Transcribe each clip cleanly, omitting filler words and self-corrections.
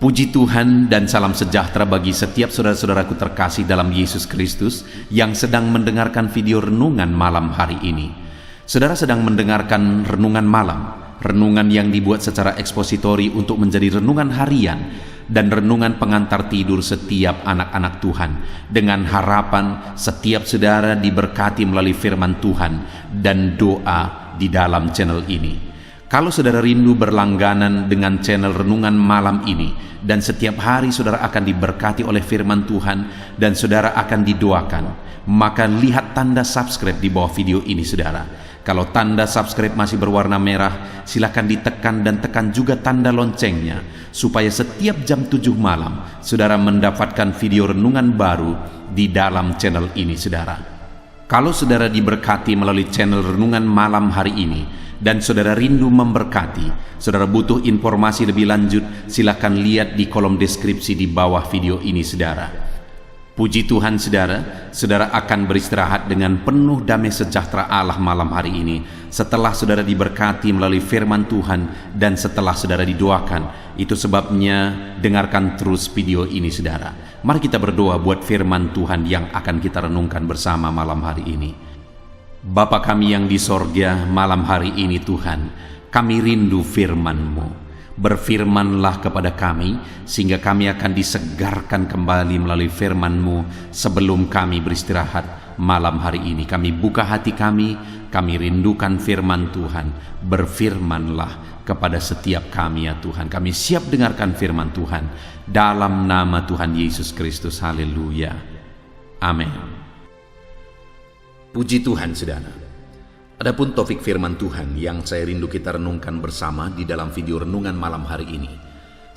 Puji Tuhan dan salam sejahtera bagi setiap saudara-saudaraku terkasih dalam Yesus Kristus yang sedang mendengarkan video renungan malam hari ini. Saudara sedang mendengarkan renungan malam, renungan yang dibuat secara ekspositori untuk menjadi renungan harian dan renungan pengantar tidur setiap anak-anak Tuhan, dengan harapan setiap saudara diberkati melalui firman Tuhan dan doa di dalam channel ini. Kalau saudara rindu berlangganan dengan channel renungan malam ini dan setiap hari saudara akan diberkati oleh firman Tuhan dan saudara akan didoakan, maka lihat tanda subscribe di bawah video ini saudara. Kalau tanda subscribe masih berwarna merah, silakan ditekan dan tekan juga tanda loncengnya supaya setiap jam 7 malam saudara mendapatkan video renungan baru di dalam channel ini saudara. Kalau saudara diberkati melalui channel renungan malam hari ini dan saudara rindu memberkati, saudara butuh informasi lebih lanjut, silakan lihat di kolom deskripsi di bawah video ini saudara. Puji Tuhan saudara, saudara akan beristirahat dengan penuh damai sejahtera Allah malam hari ini setelah saudara diberkati melalui firman Tuhan dan setelah saudara didoakan. Itu sebabnya dengarkan terus video ini saudara. Mari kita berdoa buat firman Tuhan yang akan kita renungkan bersama malam hari ini. Bapa kami yang di sorga, malam hari ini Tuhan, kami rindu firman-Mu. Berfirmanlah kepada kami, sehingga kami akan disegarkan kembali melalui firman-Mu sebelum kami beristirahat malam hari ini. Kami buka hati kami rindukan firman Tuhan. Berfirmanlah kepada setiap kami ya Tuhan. Kami siap dengarkan firman Tuhan. Dalam nama Tuhan Yesus Kristus, haleluya. Amin. Puji Tuhan saudara. Adapun topik firman Tuhan yang saya rindu kita renungkan bersama di dalam video renungan malam hari ini,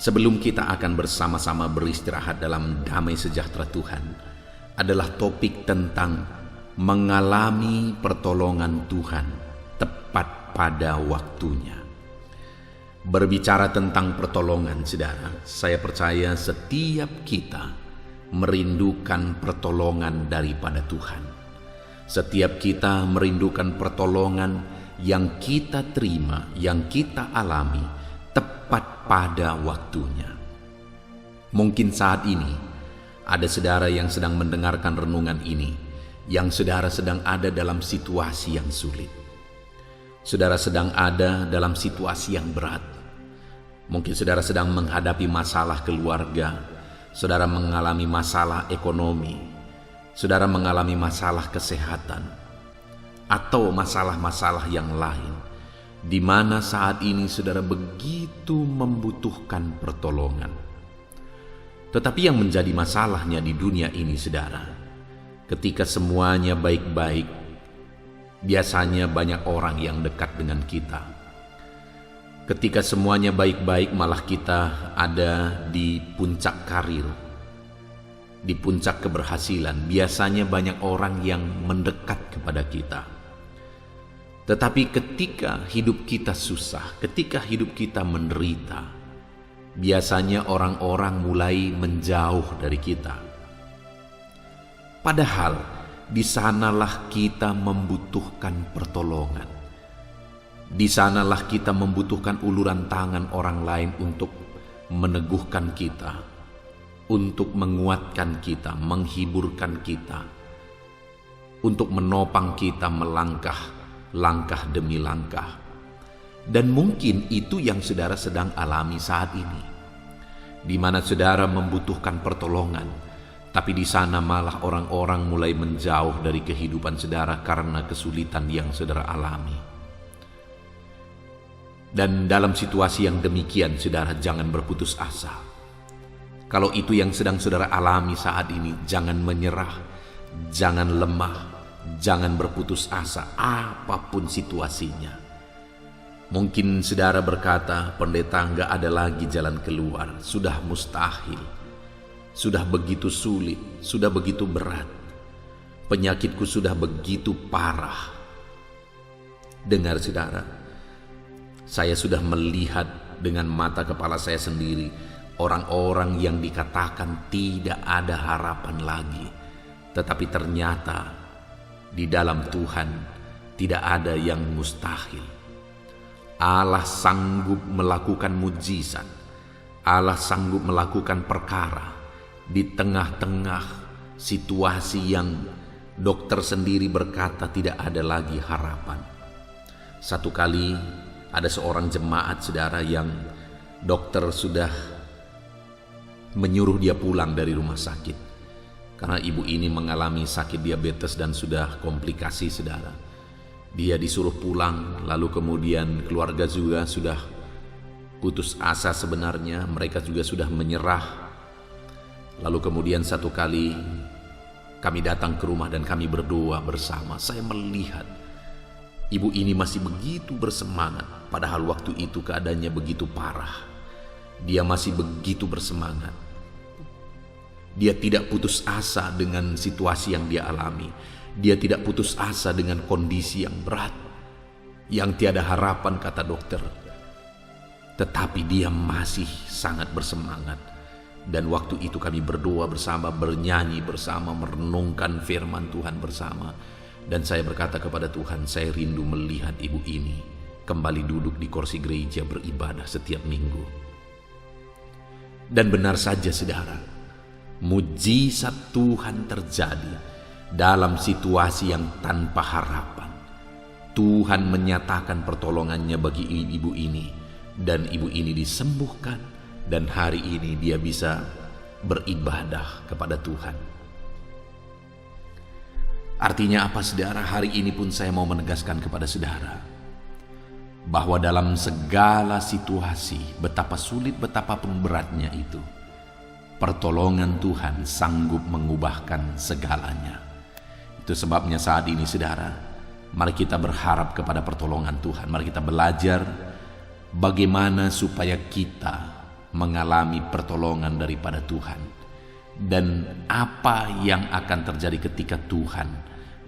sebelum kita akan bersama-sama beristirahat dalam damai sejahtera Tuhan, adalah topik tentang mengalami pertolongan Tuhan tepat pada waktunya. Berbicara tentang pertolongan saudara, saya percaya setiap kita merindukan pertolongan daripada Tuhan. Setiap kita merindukan pertolongan yang kita terima, yang kita alami tepat pada waktunya. Mungkin saat ini ada saudara yang sedang mendengarkan renungan ini, yang saudara sedang ada dalam situasi yang sulit. Saudara sedang ada dalam situasi yang berat. Mungkin saudara sedang menghadapi masalah keluarga, saudara mengalami masalah ekonomi, saudara mengalami masalah kesehatan, atau masalah-masalah yang lain, di mana saat ini saudara begitu membutuhkan pertolongan. Tetapi yang menjadi masalahnya di dunia ini saudara, ketika semuanya baik-baik, biasanya banyak orang yang dekat dengan kita. Ketika semuanya baik-baik, malah kita ada di puncak karir, di puncak keberhasilan, biasanya banyak orang yang mendekat kepada kita. Tetapi ketika hidup kita susah, ketika hidup kita menderita, biasanya orang-orang mulai menjauh dari kita. Padahal di sanalah kita membutuhkan pertolongan. Di sanalah kita membutuhkan uluran tangan orang lain untuk meneguhkan kita, untuk menguatkan kita, menghiburkan kita, untuk menopang kita melangkah langkah demi langkah. Dan mungkin itu yang saudara sedang alami saat ini, di mana saudara membutuhkan pertolongan, tapi di sana malah orang-orang mulai menjauh dari kehidupan saudara karena kesulitan yang saudara alami. Dan dalam situasi yang demikian saudara jangan berputus asa. Kalau itu yang sedang saudara alami saat ini, jangan menyerah, jangan lemah, jangan berputus asa apapun situasinya. Mungkin saudara berkata, pendeta, enggak ada lagi jalan keluar, sudah mustahil, sudah begitu sulit, sudah begitu berat, penyakitku sudah begitu parah. Dengar saudara, saya sudah melihat dengan mata kepala saya sendiri orang-orang yang dikatakan tidak ada harapan lagi, tetapi ternyata di dalam Tuhan tidak ada yang mustahil. Allah sanggup melakukan mujizat. Allah sanggup melakukan perkara di tengah-tengah situasi yang dokter sendiri berkata tidak ada lagi harapan. Satu kali ada seorang jemaat saudara yang dokter sudah menyuruh dia pulang dari rumah sakit karena ibu ini mengalami sakit diabetes dan sudah komplikasi saudara. Dia disuruh pulang, lalu kemudian keluarga juga sudah putus asa sebenarnya, mereka juga sudah menyerah. Lalu kemudian satu kali kami datang ke rumah dan kami berdoa bersama. Saya melihat ibu ini masih begitu bersemangat, padahal waktu itu keadaannya begitu parah. Dia masih begitu bersemangat. Dia tidak putus asa dengan situasi yang dia alami. Dia tidak putus asa dengan kondisi yang berat, yang tiada harapan kata dokter. Tetapi dia masih sangat bersemangat. Dan waktu itu kami berdoa bersama, bernyanyi bersama, merenungkan firman Tuhan bersama. Dan saya berkata kepada Tuhan, saya rindu melihat ibu ini kembali duduk di kursi gereja beribadah setiap minggu. Dan benar saja saudara, mujizat Tuhan terjadi dalam situasi yang tanpa harapan. Tuhan menyatakan pertolongannya bagi ibu ini, dan ibu ini disembuhkan, dan hari ini dia bisa beribadah kepada Tuhan. Artinya apa saudara? Hari ini pun saya mau menegaskan kepada saudara bahwa dalam segala situasi, betapa sulit, betapapun beratnya itu, pertolongan Tuhan sanggup mengubahkan segalanya. Itu sebabnya saat ini saudara, mari kita berharap kepada pertolongan Tuhan. Mari kita belajar bagaimana supaya kita mengalami pertolongan daripada Tuhan, dan apa yang akan terjadi ketika Tuhan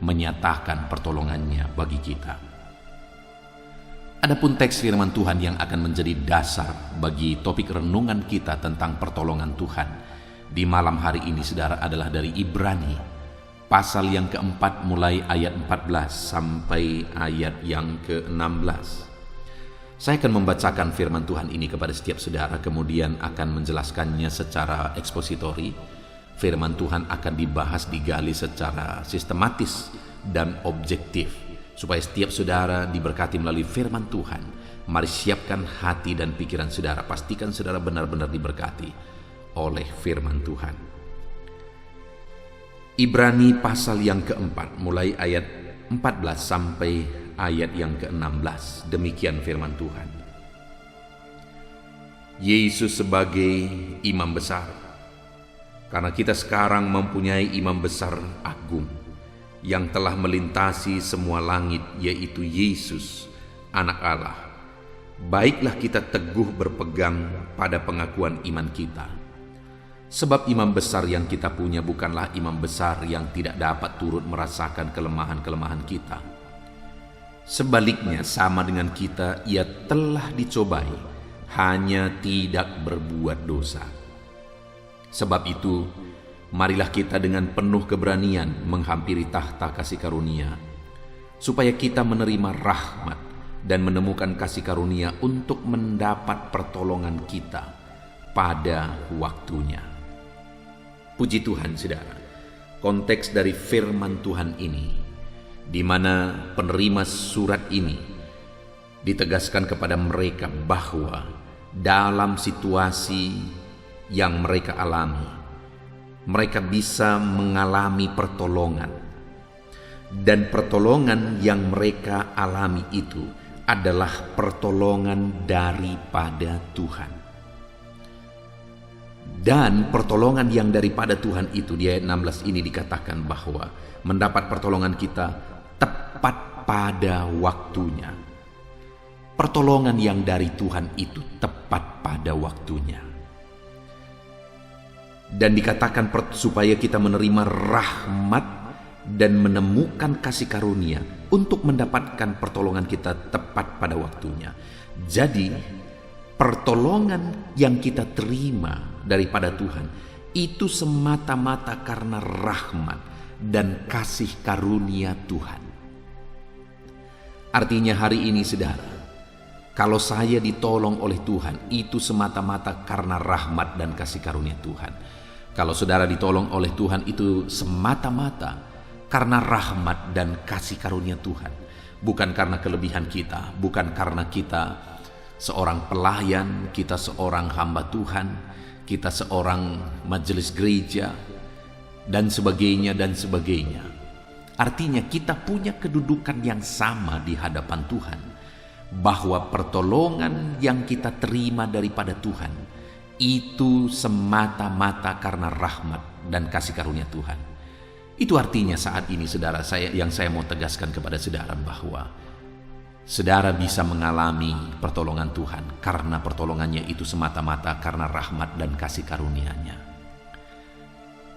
menyatakan pertolongannya bagi kita. Adapun teks firman Tuhan yang akan menjadi dasar bagi topik renungan kita tentang pertolongan Tuhan di malam hari ini saudara adalah dari Ibrani pasal yang keempat mulai ayat 14 sampai ayat yang ke-16. Saya akan membacakan firman Tuhan ini kepada setiap saudara, kemudian akan menjelaskannya secara ekspositori. Firman Tuhan akan dibahas, digali secara sistematis dan objektif, supaya setiap saudara diberkati melalui firman Tuhan. Mari siapkan hati dan pikiran saudara, pastikan saudara benar-benar diberkati oleh firman Tuhan. Ibrani pasal yang keempat mulai ayat 14 sampai ayat yang ke-16. Demikian firman Tuhan. Yesus sebagai imam besar. Karena kita sekarang mempunyai imam besar agung yang telah melintasi semua langit, yaitu Yesus, anak Allah. Baiklah kita teguh berpegang pada pengakuan iman kita. Sebab imam besar yang kita punya bukanlah imam besar yang tidak dapat turut merasakan kelemahan-kelemahan kita. Sebaliknya sama dengan kita, ia telah dicobai, hanya tidak berbuat dosa. Sebab itu, marilah kita dengan penuh keberanian menghampiri tahta kasih karunia, supaya kita menerima rahmat dan menemukan kasih karunia untuk mendapat pertolongan kita pada waktunya. Puji Tuhan saudara, konteks dari firman Tuhan ini, di mana penerima surat ini ditegaskan kepada mereka bahwa dalam situasi yang mereka alami, mereka bisa mengalami pertolongan. Dan pertolongan yang mereka alami itu adalah pertolongan daripada Tuhan. Dan pertolongan yang daripada Tuhan itu, di ayat 16 ini dikatakan bahwa mendapat pertolongan kita tepat pada waktunya. Pertolongan yang dari Tuhan itu tepat pada waktunya. Dan dikatakan supaya kita menerima rahmat dan menemukan kasih karunia untuk mendapatkan pertolongan kita tepat pada waktunya. Jadi pertolongan yang kita terima daripada Tuhan itu semata-mata karena rahmat dan kasih karunia Tuhan. Artinya hari ini saudara, Kalau saya ditolong oleh Tuhan, itu semata-mata karena rahmat dan kasih karunia Tuhan. Kalau saudara ditolong oleh Tuhan, itu semata-mata karena rahmat dan kasih karunia Tuhan. Bukan karena kelebihan kita, bukan karena kita seorang pelayan, kita seorang hamba Tuhan, kita seorang majelis gereja, dan sebagainya dan sebagainya. Artinya kita punya kedudukan yang sama di hadapan Tuhan, bahwa pertolongan yang kita terima daripada Tuhan itu semata-mata karena rahmat dan kasih karunia Tuhan. Itu artinya saat ini saudara, saya mau tegaskan kepada saudara bahwa saudara bisa mengalami pertolongan Tuhan karena pertolongannya itu semata-mata karena rahmat dan kasih karunia-Nya.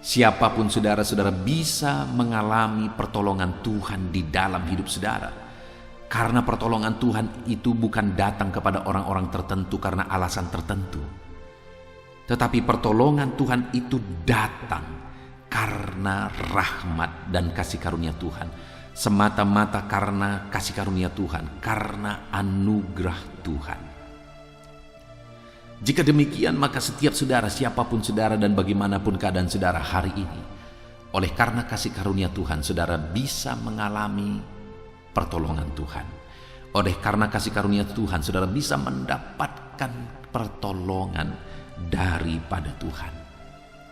Siapapun saudara bisa mengalami pertolongan Tuhan di dalam hidup saudara. Karena pertolongan Tuhan itu bukan datang kepada orang-orang tertentu karena alasan tertentu. Tetapi pertolongan Tuhan itu datang karena rahmat dan kasih karunia Tuhan. Semata-mata karena kasih karunia Tuhan, karena anugerah Tuhan. Jika demikian, maka setiap saudara, siapapun saudara dan bagaimanapun keadaan saudara hari ini, oleh karena kasih karunia Tuhan, saudara bisa mengalami pertolongan Tuhan. Oleh karena kasih karunia Tuhan, saudara bisa mendapatkan pertolongan daripada Tuhan.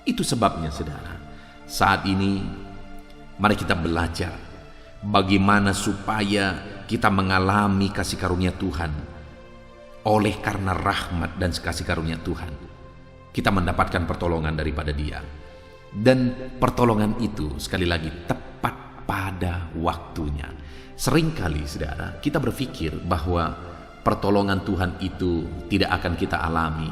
Itu sebabnya saudara, saat ini mari kita belajar bagaimana supaya kita mengalami kasih karunia Tuhan. Oleh karena rahmat dan kasih karunia Tuhan, kita mendapatkan pertolongan daripada Dia. Dan pertolongan itu sekali lagi tepat pada waktunya. Seringkali saudara, kita berpikir bahwa pertolongan Tuhan itu tidak akan kita alami.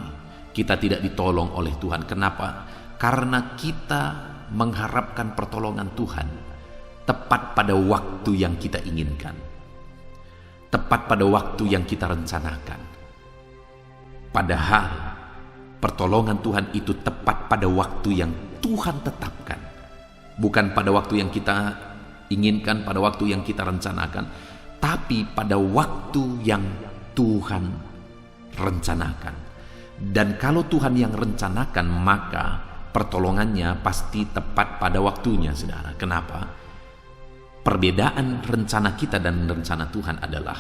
Kita tidak ditolong oleh Tuhan. Kenapa? Karena kita mengharapkan pertolongan Tuhan tepat pada waktu yang kita inginkan, tepat pada waktu yang kita rencanakan. Padahal pertolongan Tuhan itu tepat pada waktu yang Tuhan tetapkan, bukan pada waktu yang kita inginkan, pada waktu yang kita rencanakan, tapi pada waktu yang Tuhan rencanakan. Dan kalau Tuhan yang rencanakan, maka pertolongannya pasti tepat pada waktunya, saudara. Kenapa? Perbedaan rencana kita dan rencana Tuhan adalah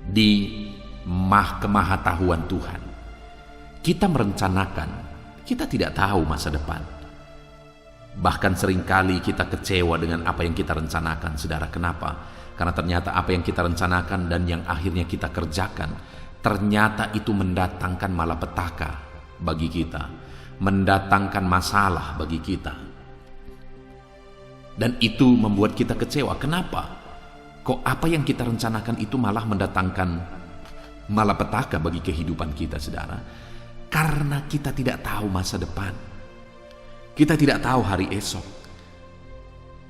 di kemahatauan Tuhan. Kita merencanakan, kita tidak tahu masa depan. Bahkan seringkali kita kecewa dengan apa yang kita rencanakan, saudara. Kenapa? Karena ternyata apa yang kita rencanakan dan yang akhirnya kita kerjakan, ternyata itu mendatangkan malapetaka bagi kita, mendatangkan masalah bagi kita. Dan itu membuat kita kecewa. Kenapa? Kok apa yang kita rencanakan itu malah mendatangkan malapetaka bagi kehidupan kita, saudara? Karena kita tidak tahu masa depan. Kita tidak tahu hari esok.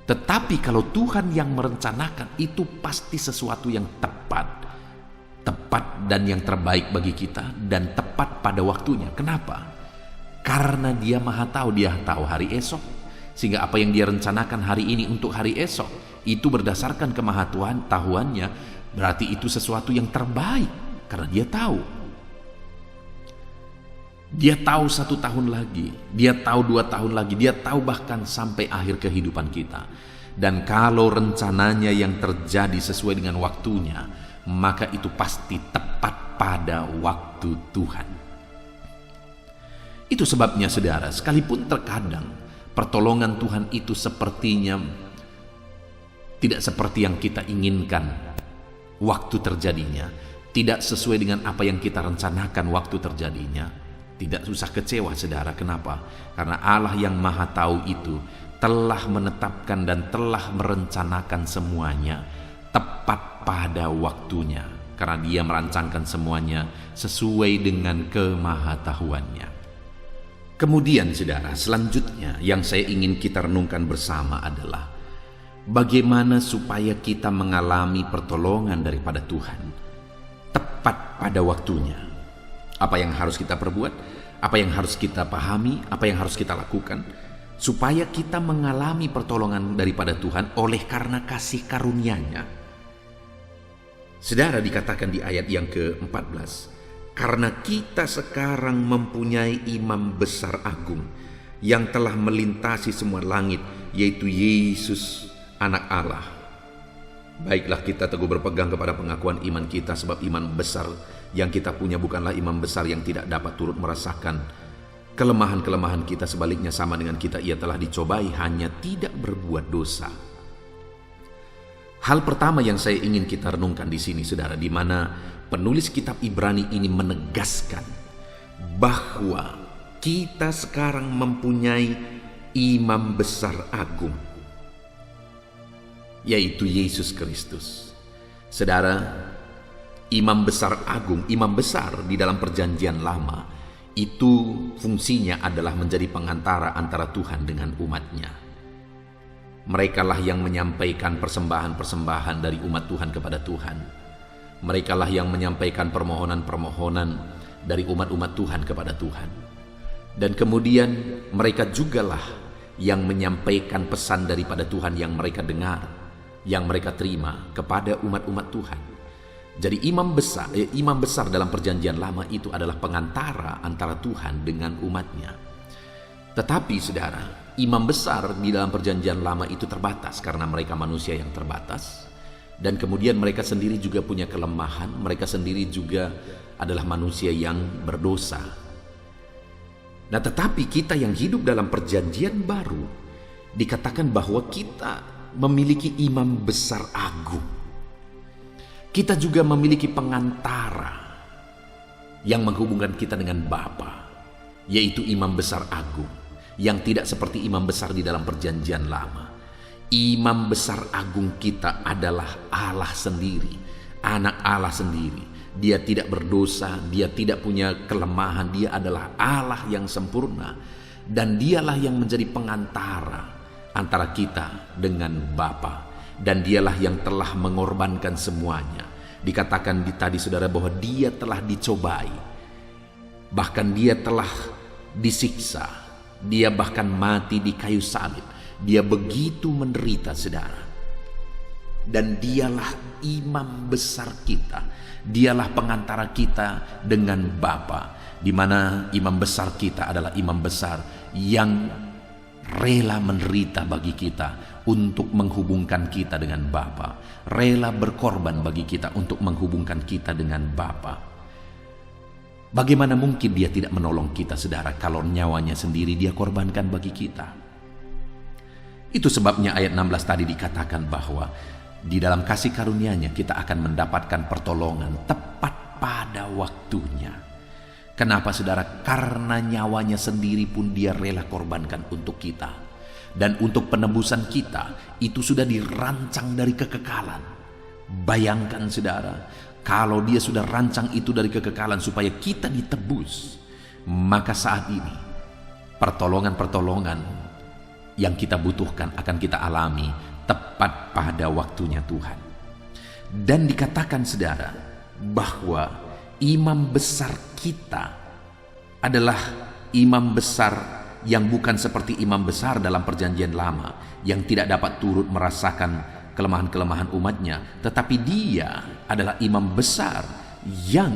Tetapi kalau Tuhan yang merencanakan, itu pasti sesuatu yang tepat dan yang terbaik bagi kita, dan tepat pada waktunya. Kenapa? Karena Dia Maha Tahu, Dia tahu hari esok, sehingga apa yang Dia rencanakan hari ini untuk hari esok itu berdasarkan kemahatauannya, berarti itu sesuatu yang terbaik karena Dia tahu. Dia tahu 1 tahun lagi, Dia tahu 2 tahun lagi, Dia tahu bahkan sampai akhir kehidupan kita. Dan kalau rencananya yang terjadi sesuai dengan waktunya, maka itu pasti tepat pada waktu Tuhan. Itu sebabnya saudara, sekalipun terkadang pertolongan Tuhan itu sepertinya tidak seperti yang kita inginkan waktu terjadinya, tidak sesuai dengan apa yang kita rencanakan waktu terjadinya, tidak usah kecewa saudara. Kenapa? Karena Allah yang Maha Tahu itu telah menetapkan dan telah merencanakan semuanya tepat pada waktunya, karena Dia merancangkan semuanya sesuai dengan kemahatauannya. Kemudian saudara, selanjutnya yang saya ingin kita renungkan bersama adalah bagaimana supaya kita mengalami pertolongan daripada Tuhan tepat pada waktunya. Apa yang harus kita perbuat, apa yang harus kita pahami, apa yang harus kita lakukan supaya kita mengalami pertolongan daripada Tuhan oleh karena kasih karunia-Nya. Saudara, dikatakan di ayat yang ke-14, karena kita sekarang mempunyai imam besar agung yang telah melintasi semua langit, yaitu Yesus anak Allah. Baiklah, kita teguh berpegang kepada pengakuan iman kita, sebab iman besar yang kita punya bukanlah imam besar yang tidak dapat turut merasakan kelemahan-kelemahan kita. Sebaliknya, sama dengan kita, ia telah dicobai, hanya tidak berbuat dosa. Hal pertama yang saya ingin kita renungkan di sini, saudara, di mana penulis kitab Ibrani ini menegaskan bahwa kita sekarang mempunyai imam besar agung, yaitu Yesus Kristus. Saudara, imam besar agung, imam besar di dalam perjanjian lama, itu fungsinya adalah menjadi pengantara antara Tuhan dengan umatnya. Merekalah yang menyampaikan persembahan-persembahan dari umat Tuhan kepada Tuhan. Merekalah yang menyampaikan permohonan-permohonan dari umat-umat Tuhan kepada Tuhan. Dan kemudian mereka jugalah yang menyampaikan pesan daripada Tuhan yang mereka dengar, yang mereka terima kepada umat-umat Tuhan. Jadi imam besar dalam perjanjian lama itu adalah pengantara antara Tuhan dengan umatnya. Tetapi saudara, imam besar di dalam perjanjian lama itu terbatas karena mereka manusia yang terbatas. Dan kemudian mereka sendiri juga punya kelemahan, mereka sendiri juga adalah manusia yang berdosa. Nah, tetapi kita yang hidup dalam perjanjian baru, dikatakan bahwa kita memiliki imam besar agung. Kita juga memiliki pengantara yang menghubungkan kita dengan Bapa, yaitu imam besar agung, yang tidak seperti imam besar di dalam perjanjian lama. Imam besar agung kita adalah Allah sendiri, anak Allah sendiri. Dia tidak berdosa, dia tidak punya kelemahan, dia adalah Allah yang sempurna. Dan dialah yang menjadi pengantara antara kita dengan Bapa. Dan dialah yang telah mengorbankan semuanya. Dikatakan tadi saudara bahwa dia telah dicobai, bahkan dia telah disiksa, dia bahkan mati di kayu salib. Dia begitu menderita, saudara. Dan dialah imam besar kita, dialah pengantara kita dengan Bapa, di mana imam besar kita adalah imam besar yang rela menderita bagi kita untuk menghubungkan kita dengan Bapa, rela berkorban bagi kita untuk menghubungkan kita dengan Bapa. Bagaimana mungkin dia tidak menolong kita, saudara, kalau nyawanya sendiri dia korbankan bagi kita? Itu sebabnya ayat 16 tadi dikatakan bahwa di dalam kasih karunia-Nya kita akan mendapatkan pertolongan tepat pada waktunya. Kenapa, saudara? Karena nyawanya sendiri pun dia rela korbankan untuk kita. Dan untuk penebusan kita itu sudah dirancang dari kekekalan. Bayangkan, saudara, kalau dia sudah rancang itu dari kekekalan supaya kita ditebus, maka saat ini pertolongan-pertolongan yang kita butuhkan akan kita alami tepat pada waktunya Tuhan. Dan dikatakan, saudara, bahwa imam besar kita adalah imam besar yang bukan seperti imam besar dalam perjanjian lama, yang tidak dapat turut merasakan kelemahan-kelemahan umatnya, tetapi dia adalah imam besar yang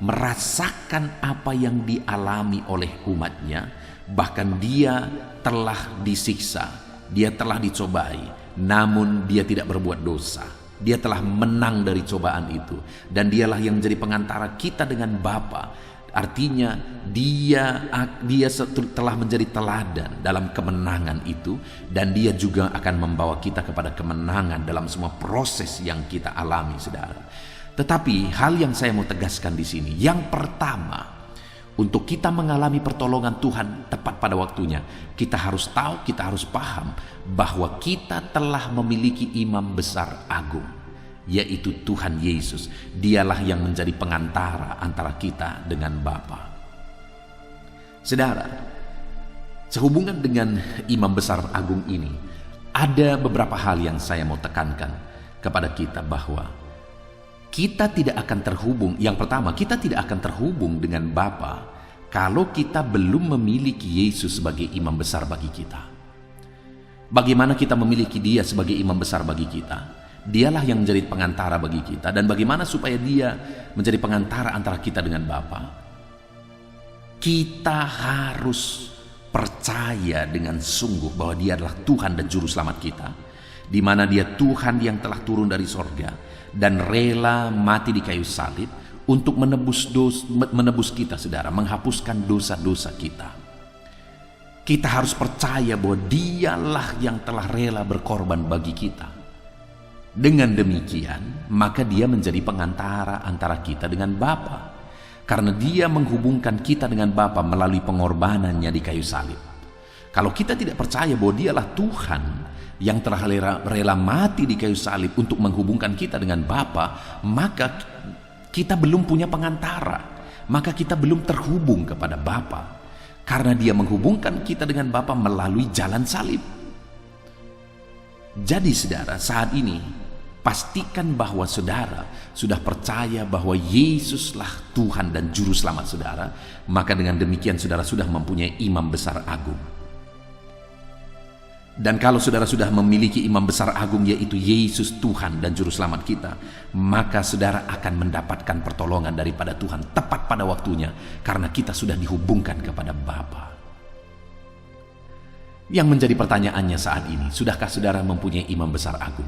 merasakan apa yang dialami oleh umatnya. Bahkan dia telah disiksa, dia telah dicobai, namun dia tidak berbuat dosa. Dia telah menang dari cobaan itu, dan dialah yang menjadi pengantara kita dengan Bapa. Artinya dia telah menjadi teladan dalam kemenangan itu, dan dia juga akan membawa kita kepada kemenangan dalam semua proses yang kita alami, saudara. Tetapi hal yang saya mau tegaskan di sini, yang pertama, untuk kita mengalami pertolongan Tuhan tepat pada waktunya, kita harus tahu, kita harus paham bahwa kita telah memiliki imam besar agung, yaitu Tuhan Yesus. Dialah yang menjadi pengantara antara kita dengan Bapa. Saudara, sehubungan dengan imam besar agung ini, ada beberapa hal yang saya mau tekankan kepada kita, bahwa kita tidak akan terhubung. Yang pertama, kita tidak akan terhubung dengan Bapa kalau kita belum memiliki Yesus sebagai imam besar bagi kita. Bagaimana kita memiliki Dia sebagai imam besar bagi kita? Dialah yang menjadi pengantara bagi kita. Dan bagaimana supaya dia menjadi pengantara antara kita dengan Bapa? Kita harus percaya dengan sungguh bahwa dia adalah Tuhan dan Juru Selamat kita, di mana dia Tuhan yang telah turun dari sorga dan rela mati di kayu salib untuk menebus kita, saudara, menghapuskan dosa-dosa kita. Kita harus percaya bahwa dialah yang telah rela berkorban bagi kita. Dengan demikian, maka dia menjadi pengantara antara kita dengan Bapa, karena dia menghubungkan kita dengan Bapa melalui pengorbanannya di kayu salib. Kalau kita tidak percaya bahwa dialah Tuhan yang telah rela mati di kayu salib untuk menghubungkan kita dengan Bapa, maka kita belum punya pengantara, maka kita belum terhubung kepada Bapa, karena dia menghubungkan kita dengan Bapa melalui jalan salib. Jadi saudara, saat ini pastikan bahwa saudara sudah percaya bahwa Yesuslah Tuhan dan Juru Selamat saudara, maka dengan demikian saudara sudah mempunyai imam besar agung. Dan kalau saudara sudah memiliki imam besar agung, yaitu Yesus Tuhan dan Juru Selamat kita, maka saudara akan mendapatkan pertolongan daripada Tuhan tepat pada waktunya, karena kita sudah dihubungkan kepada Bapa. Yang menjadi pertanyaannya saat ini, sudahkah saudara mempunyai imam besar agung?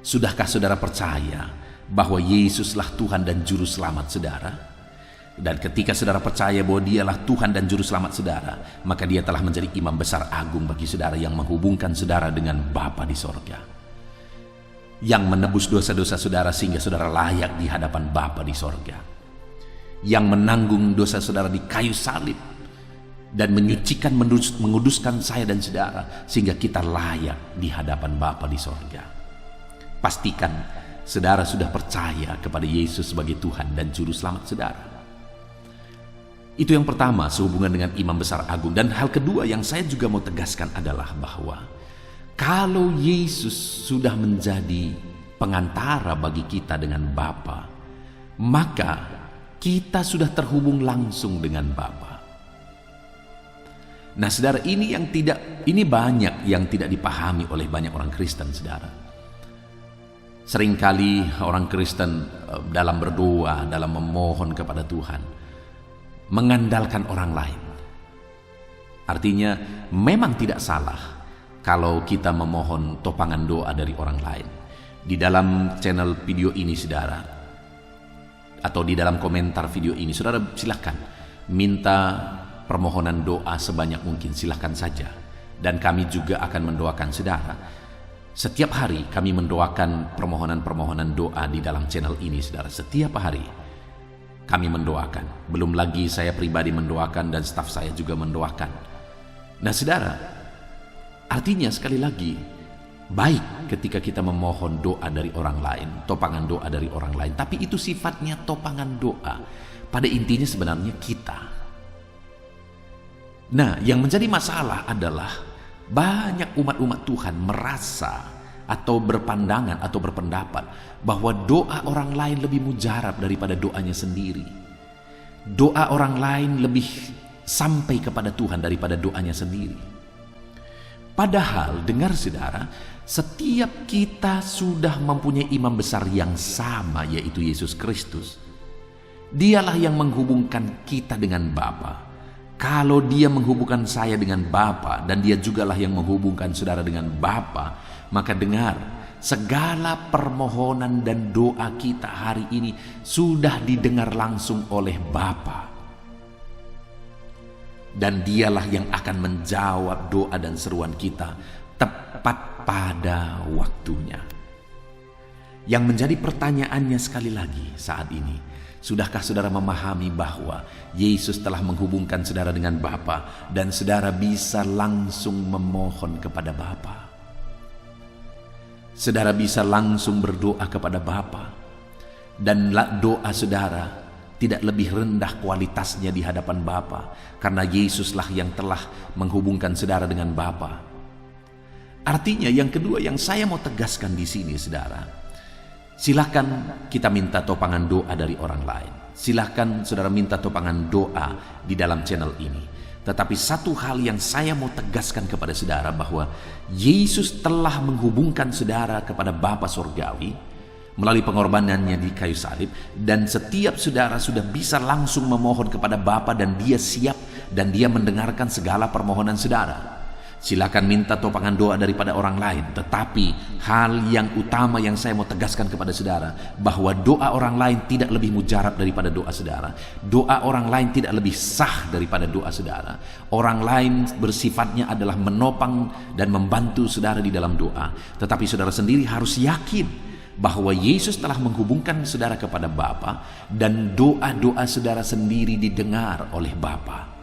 Sudahkah saudara percaya bahwa Yesuslah Tuhan dan Juru Selamat saudara? Dan ketika saudara percaya bahwa dialah Tuhan dan Juru Selamat saudara, maka dia telah menjadi imam besar agung bagi saudara yang menghubungkan saudara dengan Bapa di sorga, yang menebus dosa-dosa saudara sehingga saudara layak di hadapan Bapa di sorga, yang menanggung dosa saudara di kayu salib dan menyucikan, menguduskan saya dan saudara sehingga kita layak di hadapan Bapa di sorga. Pastikan saudara sudah percaya kepada Yesus sebagai Tuhan dan Juru Selamat saudara. Itu yang pertama sehubungan dengan imam besar agung. Dan hal kedua yang saya juga mau tegaskan adalah bahwa kalau Yesus sudah menjadi pengantara bagi kita dengan Bapa, maka kita sudah terhubung langsung dengan Bapa. Nah saudara, ini banyak yang tidak dipahami oleh banyak orang Kristen, saudara. Seringkali orang Kristen dalam berdoa, dalam memohon kepada Tuhan, mengandalkan orang lain. Artinya memang tidak salah kalau kita memohon topangan doa dari orang lain. Di dalam channel video ini saudara, atau di dalam komentar video ini, saudara silahkan minta permohonan doa sebanyak mungkin, silahkan saja. Dan kami juga akan mendoakan saudara. Setiap hari kami mendoakan permohonan-permohonan doa di dalam channel ini, saudara. Setiap hari kami mendoakan. Belum lagi saya pribadi mendoakan dan staf saya juga mendoakan. Nah saudara, artinya sekali lagi, baik ketika kita memohon doa dari orang lain, topangan doa dari orang lain, tapi itu sifatnya topangan doa. Pada intinya sebenarnya kita. Nah, yang menjadi masalah adalah banyak umat-umat Tuhan merasa atau berpandangan atau berpendapat bahwa doa orang lain lebih mujarab daripada doanya sendiri. Doa orang lain lebih sampai kepada Tuhan daripada doanya sendiri. Padahal, dengar saudara, setiap kita sudah mempunyai imam besar yang sama, yaitu Yesus Kristus. Dialah yang menghubungkan kita dengan Bapa. Kalau dia menghubungkan saya dengan Bapa dan dia jugalah yang menghubungkan saudara dengan Bapa, maka dengar, segala permohonan dan doa kita hari ini sudah didengar langsung oleh Bapa. Dan dialah yang akan menjawab doa dan seruan kita tepat pada waktunya. Yang menjadi pertanyaannya sekali lagi saat ini, sudahkah saudara memahami bahwa Yesus telah menghubungkan saudara dengan Bapa dan saudara bisa langsung memohon kepada Bapa? Saudara bisa langsung berdoa kepada Bapa, dan doa saudara tidak lebih rendah kualitasnya di hadapan Bapa, karena Yesuslah yang telah menghubungkan saudara dengan Bapa. Artinya yang kedua yang saya mau tegaskan di sini, saudara, silahkan kita minta topangan doa dari orang lain. Silahkan saudara minta topangan doa di dalam channel ini. Tetapi satu hal yang saya mau tegaskan kepada saudara, bahwa Yesus telah menghubungkan saudara kepada Bapa Surgawi melalui pengorbanannya di kayu salib, dan setiap saudara sudah bisa langsung memohon kepada Bapa, dan Dia siap dan Dia mendengarkan segala permohonan saudara. Silakan minta topangan doa daripada orang lain, tetapi hal yang utama yang saya mau tegaskan kepada saudara, bahwa doa orang lain tidak lebih mujarab daripada doa saudara. Doa orang lain tidak lebih sah daripada doa saudara. Orang lain bersifatnya adalah menopang dan membantu saudara di dalam doa, tetapi saudara sendiri harus yakin bahwa Yesus telah menghubungkan saudara kepada Bapa, dan doa-doa saudara sendiri didengar oleh Bapa.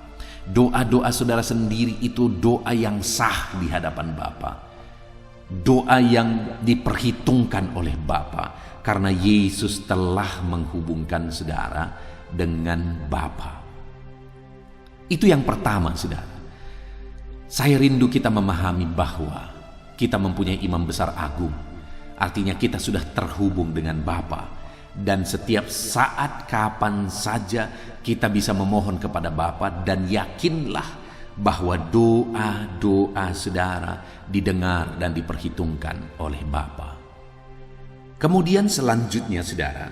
Doa-doa saudara sendiri itu doa yang sah di hadapan Bapa. Doa yang diperhitungkan oleh Bapa, karena Yesus telah menghubungkan saudara dengan Bapa. Itu yang pertama, saudara. Saya rindu kita memahami bahwa kita mempunyai imam besar agung. Artinya kita sudah terhubung dengan Bapa. Dan setiap saat kapan saja kita bisa memohon kepada Bapa, dan yakinlah bahwa doa-doa saudara didengar dan diperhitungkan oleh Bapa. Kemudian selanjutnya, saudara,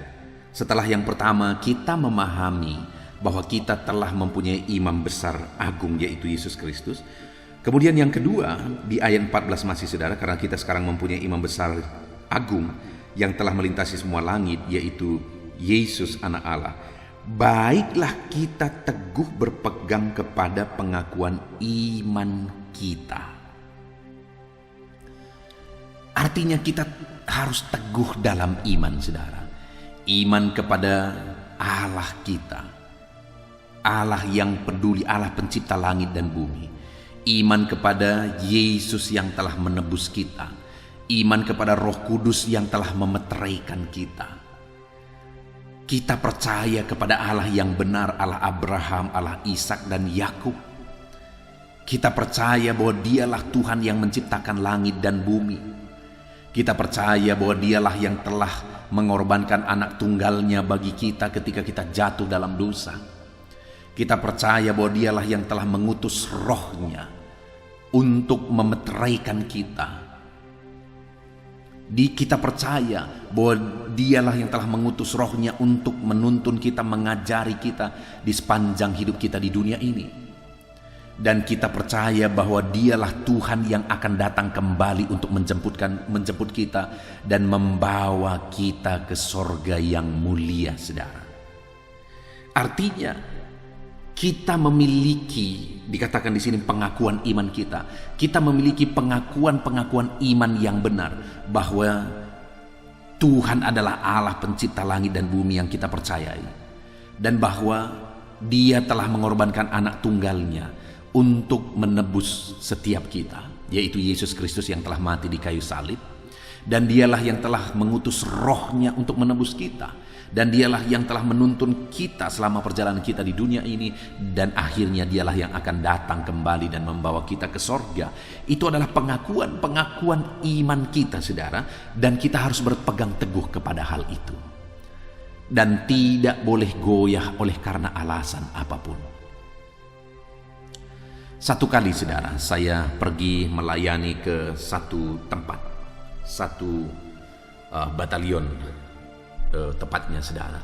setelah yang pertama kita memahami bahwa kita telah mempunyai imam besar agung, yaitu Yesus Kristus. Kemudian yang kedua di ayat 14 masih, saudara, karena kita sekarang mempunyai imam besar agung yang telah melintasi semua langit, yaitu Yesus Anak Allah. Baiklah kita teguh berpegang kepada pengakuan iman kita. Artinya kita harus teguh dalam iman, saudara. Iman kepada Allah kita, Allah yang peduli, Allah pencipta langit dan bumi. Iman kepada Yesus yang telah menebus kita. Iman kepada Roh Kudus yang telah memeteraikan kita. Kita percaya kepada Allah yang benar, Allah Abraham, Allah Ishak dan Yakub. Kita percaya bahwa Dialah Tuhan yang menciptakan langit dan bumi. Kita percaya bahwa Dialah yang telah mengorbankan anak tunggalnya bagi kita ketika kita jatuh dalam dosa. Kita percaya bahwa Dialah yang telah mengutus Roh-Nya untuk memeteraikan kita. Kita percaya bahwa Dialah yang telah mengutus Roh-Nya untuk menuntun kita, mengajari kita di sepanjang hidup kita di dunia ini. Dan kita percaya bahwa Dialah Tuhan yang akan datang kembali untuk menjemput kita dan membawa kita ke sorga yang mulia, saudara. Artinya kita memiliki, dikatakan di sini pengakuan iman kita. Kita memiliki pengakuan iman yang benar bahwa Tuhan adalah Allah pencipta langit dan bumi yang kita percayai, dan bahwa Dia telah mengorbankan anak tunggalnya untuk menebus setiap kita, yaitu Yesus Kristus yang telah mati di kayu salib. Dan Dialah yang telah mengutus Roh-Nya untuk menebus kita. Dan Dialah yang telah menuntun kita selama perjalanan kita di dunia ini. Dan akhirnya Dialah yang akan datang kembali dan membawa kita ke sorga. Itu adalah pengakuan iman kita, saudara. Dan kita harus berpegang teguh kepada hal itu. Dan tidak boleh goyah oleh karena alasan apapun. Satu kali, saudara, saya pergi melayani ke satu tempat, satu batalion tepatnya, saudara.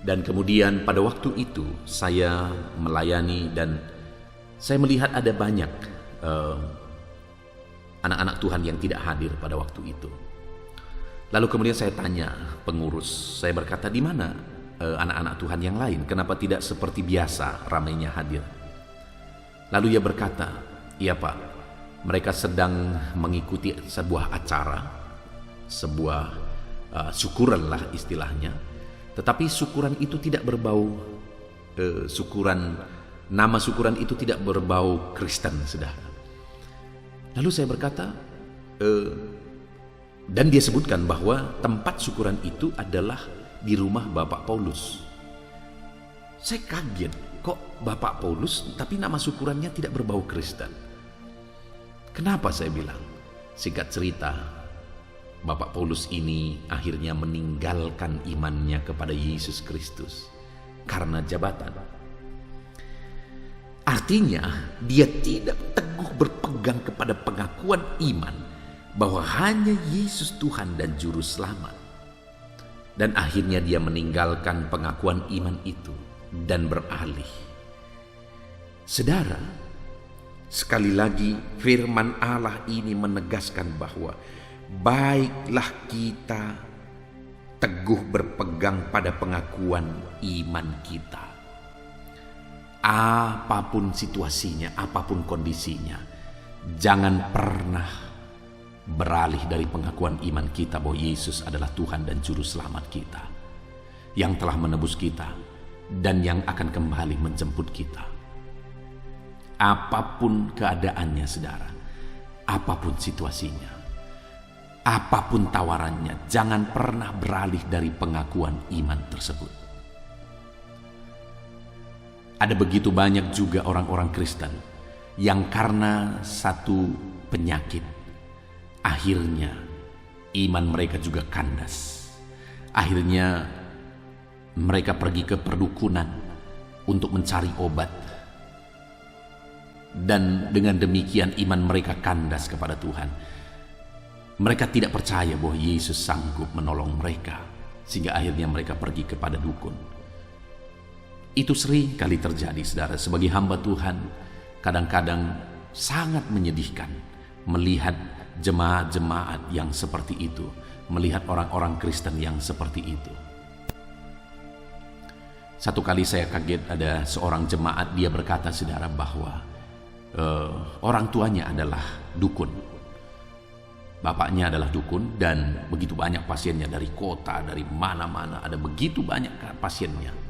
Dan kemudian pada waktu itu saya melayani, dan saya melihat ada banyak anak-anak Tuhan yang tidak hadir pada waktu itu. Lalu kemudian saya tanya pengurus, saya berkata, di mana anak-anak Tuhan yang lain? Kenapa tidak seperti biasa ramainya hadir? Lalu ia berkata, iya Pak, mereka sedang mengikuti sebuah acara, sebuah syukuran lah istilahnya. Tetapi syukuran itu tidak berbau nama syukuran itu tidak berbau Kristen, saudara. Lalu saya berkata, dan dia sebutkan bahwa tempat syukuran itu adalah di rumah Bapak Paulus. Saya kaget, kok Bapak Paulus tapi nama syukurannya tidak berbau Kristen? Kenapa, saya bilang? Singkat cerita, Bapak Paulus ini akhirnya meninggalkan imannya kepada Yesus Kristus karena jabatan. Artinya, dia tidak teguh berpegang kepada pengakuan iman bahwa hanya Yesus Tuhan dan Juru Selamat. Dan akhirnya dia meninggalkan pengakuan iman itu dan beralih. Saudara, sekali lagi firman Allah ini menegaskan bahwa baiklah kita teguh berpegang pada pengakuan iman kita. Apapun situasinya, apapun kondisinya, jangan pernah beralih dari pengakuan iman kita bahwa Yesus adalah Tuhan dan Juru Selamat kita, yang telah menebus kita dan yang akan kembali menjemput kita. Apapun keadaannya, saudara, apapun situasinya, apapun tawarannya, jangan pernah beralih dari pengakuan iman tersebut. Ada begitu banyak juga orang-orang Kristen yang karena satu penyakit, akhirnya iman mereka juga kandas. Akhirnya mereka pergi ke perdukunan untuk mencari obat. Dan dengan demikian iman mereka kandas kepada Tuhan. Mereka tidak percaya bahwa Yesus sanggup menolong mereka, sehingga akhirnya mereka pergi kepada dukun. Itu sering kali terjadi, saudara. Sebagai hamba Tuhan, kadang-kadang sangat menyedihkan melihat jemaat-jemaat yang seperti itu, melihat orang-orang Kristen yang seperti itu. Satu kali saya kaget, ada seorang jemaat, dia berkata, saudara, bahwa orang tuanya adalah dukun. Bapaknya adalah dukun dan begitu banyak pasiennya dari kota, dari mana-mana, ada begitu banyak pasiennya.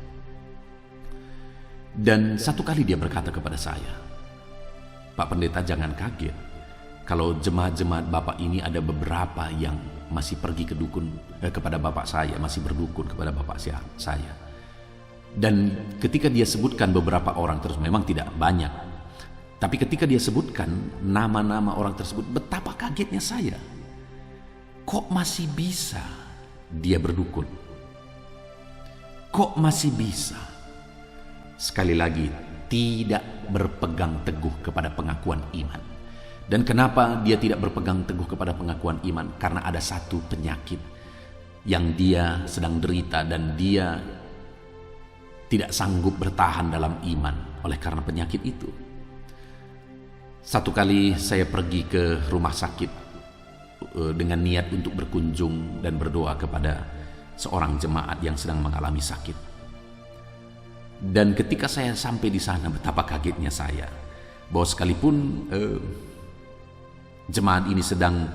Dan satu kali dia berkata kepada saya, Pak Pendeta, jangan kaget kalau jemaat-jemaat Bapak ini ada beberapa yang masih pergi ke dukun kepada Bapak saya, masih berdukun kepada Bapak saya. Dan ketika dia sebutkan beberapa orang terus, memang tidak banyak, tapi ketika dia sebutkan nama-nama orang tersebut, betapa kagetnya saya. Kok masih bisa dia berdukun? Kok masih bisa? Sekali lagi, tidak berpegang teguh kepada pengakuan iman. Dan kenapa dia tidak berpegang teguh kepada pengakuan iman? Karena ada satu penyakit yang dia sedang derita dan dia tidak sanggup bertahan dalam iman oleh karena penyakit itu. Satu kali saya pergi ke rumah sakit dengan niat untuk berkunjung dan berdoa kepada seorang jemaat yang sedang mengalami sakit. Dan ketika saya sampai di sana, betapa kagetnya saya bahwa sekalipun jemaat ini sedang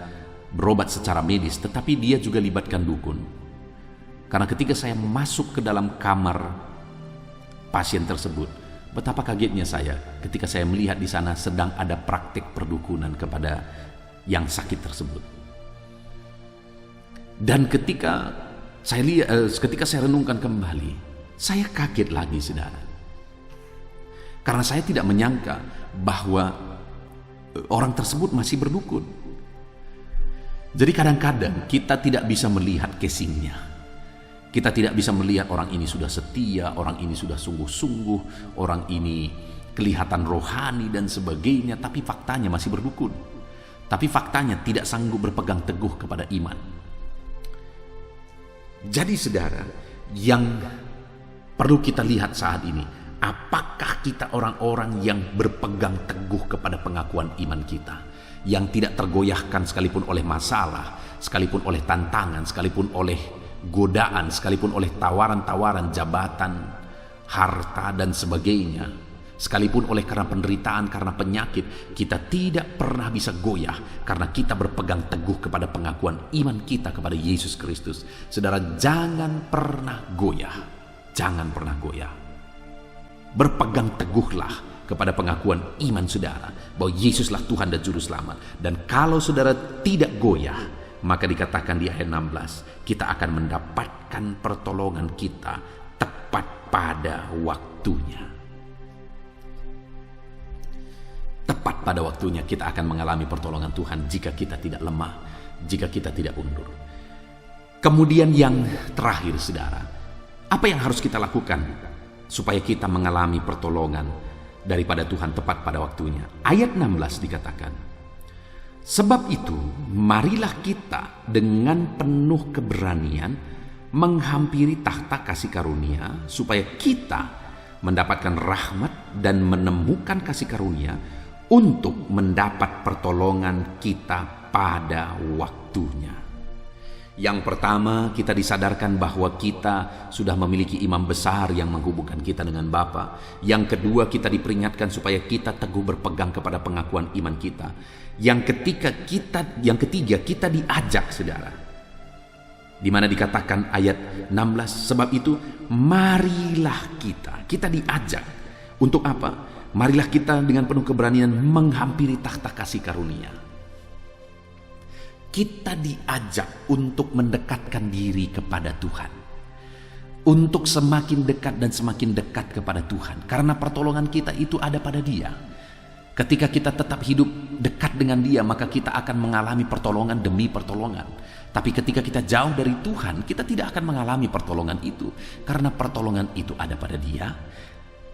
berobat secara medis, tetapi dia juga libatkan dukun. Karena ketika saya masuk ke dalam kamar pasien tersebut, betapa kagetnya saya ketika saya melihat di sana sedang ada praktik perdukunan kepada yang sakit tersebut. Dan ketika saya renungkan kembali, saya kaget lagi, saudara. Karena saya tidak menyangka bahwa orang tersebut masih berdukun. Jadi kadang-kadang kita tidak bisa melihat casingnya. Kita tidak bisa melihat orang ini sudah setia, orang ini sudah sungguh-sungguh, orang ini kelihatan rohani dan sebagainya, tapi faktanya masih berdukun. Tapi faktanya tidak sanggup berpegang teguh kepada iman. Jadi saudara, yang perlu kita lihat saat ini, apakah kita orang-orang yang berpegang teguh kepada pengakuan iman kita, yang tidak tergoyahkan sekalipun oleh masalah, sekalipun oleh tantangan, sekalipun oleh godaan, sekalipun oleh tawaran-tawaran jabatan, harta dan sebagainya, sekalipun oleh karena penderitaan, karena penyakit, kita tidak pernah bisa goyah karena kita berpegang teguh kepada pengakuan iman kita kepada Yesus Kristus. Saudara, jangan pernah goyah. Jangan pernah goyah. Berpegang teguhlah kepada pengakuan iman saudara bahwa Yesuslah Tuhan dan Juru Selamat. Dan kalau saudara tidak goyah, maka dikatakan di ayat 16, kita akan mendapatkan pertolongan kita tepat pada waktunya. Tepat pada waktunya kita akan mengalami pertolongan Tuhan jika kita tidak lemah, jika kita tidak undur. Kemudian yang terakhir, saudara, apa yang harus kita lakukan supaya kita mengalami pertolongan daripada Tuhan tepat pada waktunya. Ayat 16 dikatakan, sebab itu marilah kita dengan penuh keberanian menghampiri takhta kasih karunia, supaya kita mendapatkan rahmat dan menemukan kasih karunia untuk mendapat pertolongan kita pada waktunya. Yang pertama, kita disadarkan bahwa kita sudah memiliki imam besar yang menghubungkan kita dengan Bapa. Yang kedua, kita diperingatkan supaya kita teguh berpegang kepada pengakuan iman kita. Yang ketiga, kita diajak, saudara. Di mana dikatakan ayat 16, sebab itu marilah kita diajak. Untuk apa? Marilah kita dengan penuh keberanian menghampiri takhta kasih karunia. Kita diajak untuk mendekatkan diri kepada Tuhan. Untuk semakin dekat dan semakin dekat kepada Tuhan. Karena pertolongan kita itu ada pada Dia. Ketika kita tetap hidup dekat dengan Dia, maka kita akan mengalami pertolongan demi pertolongan. Tapi ketika kita jauh dari Tuhan, kita tidak akan mengalami pertolongan itu. Karena pertolongan itu ada pada Dia.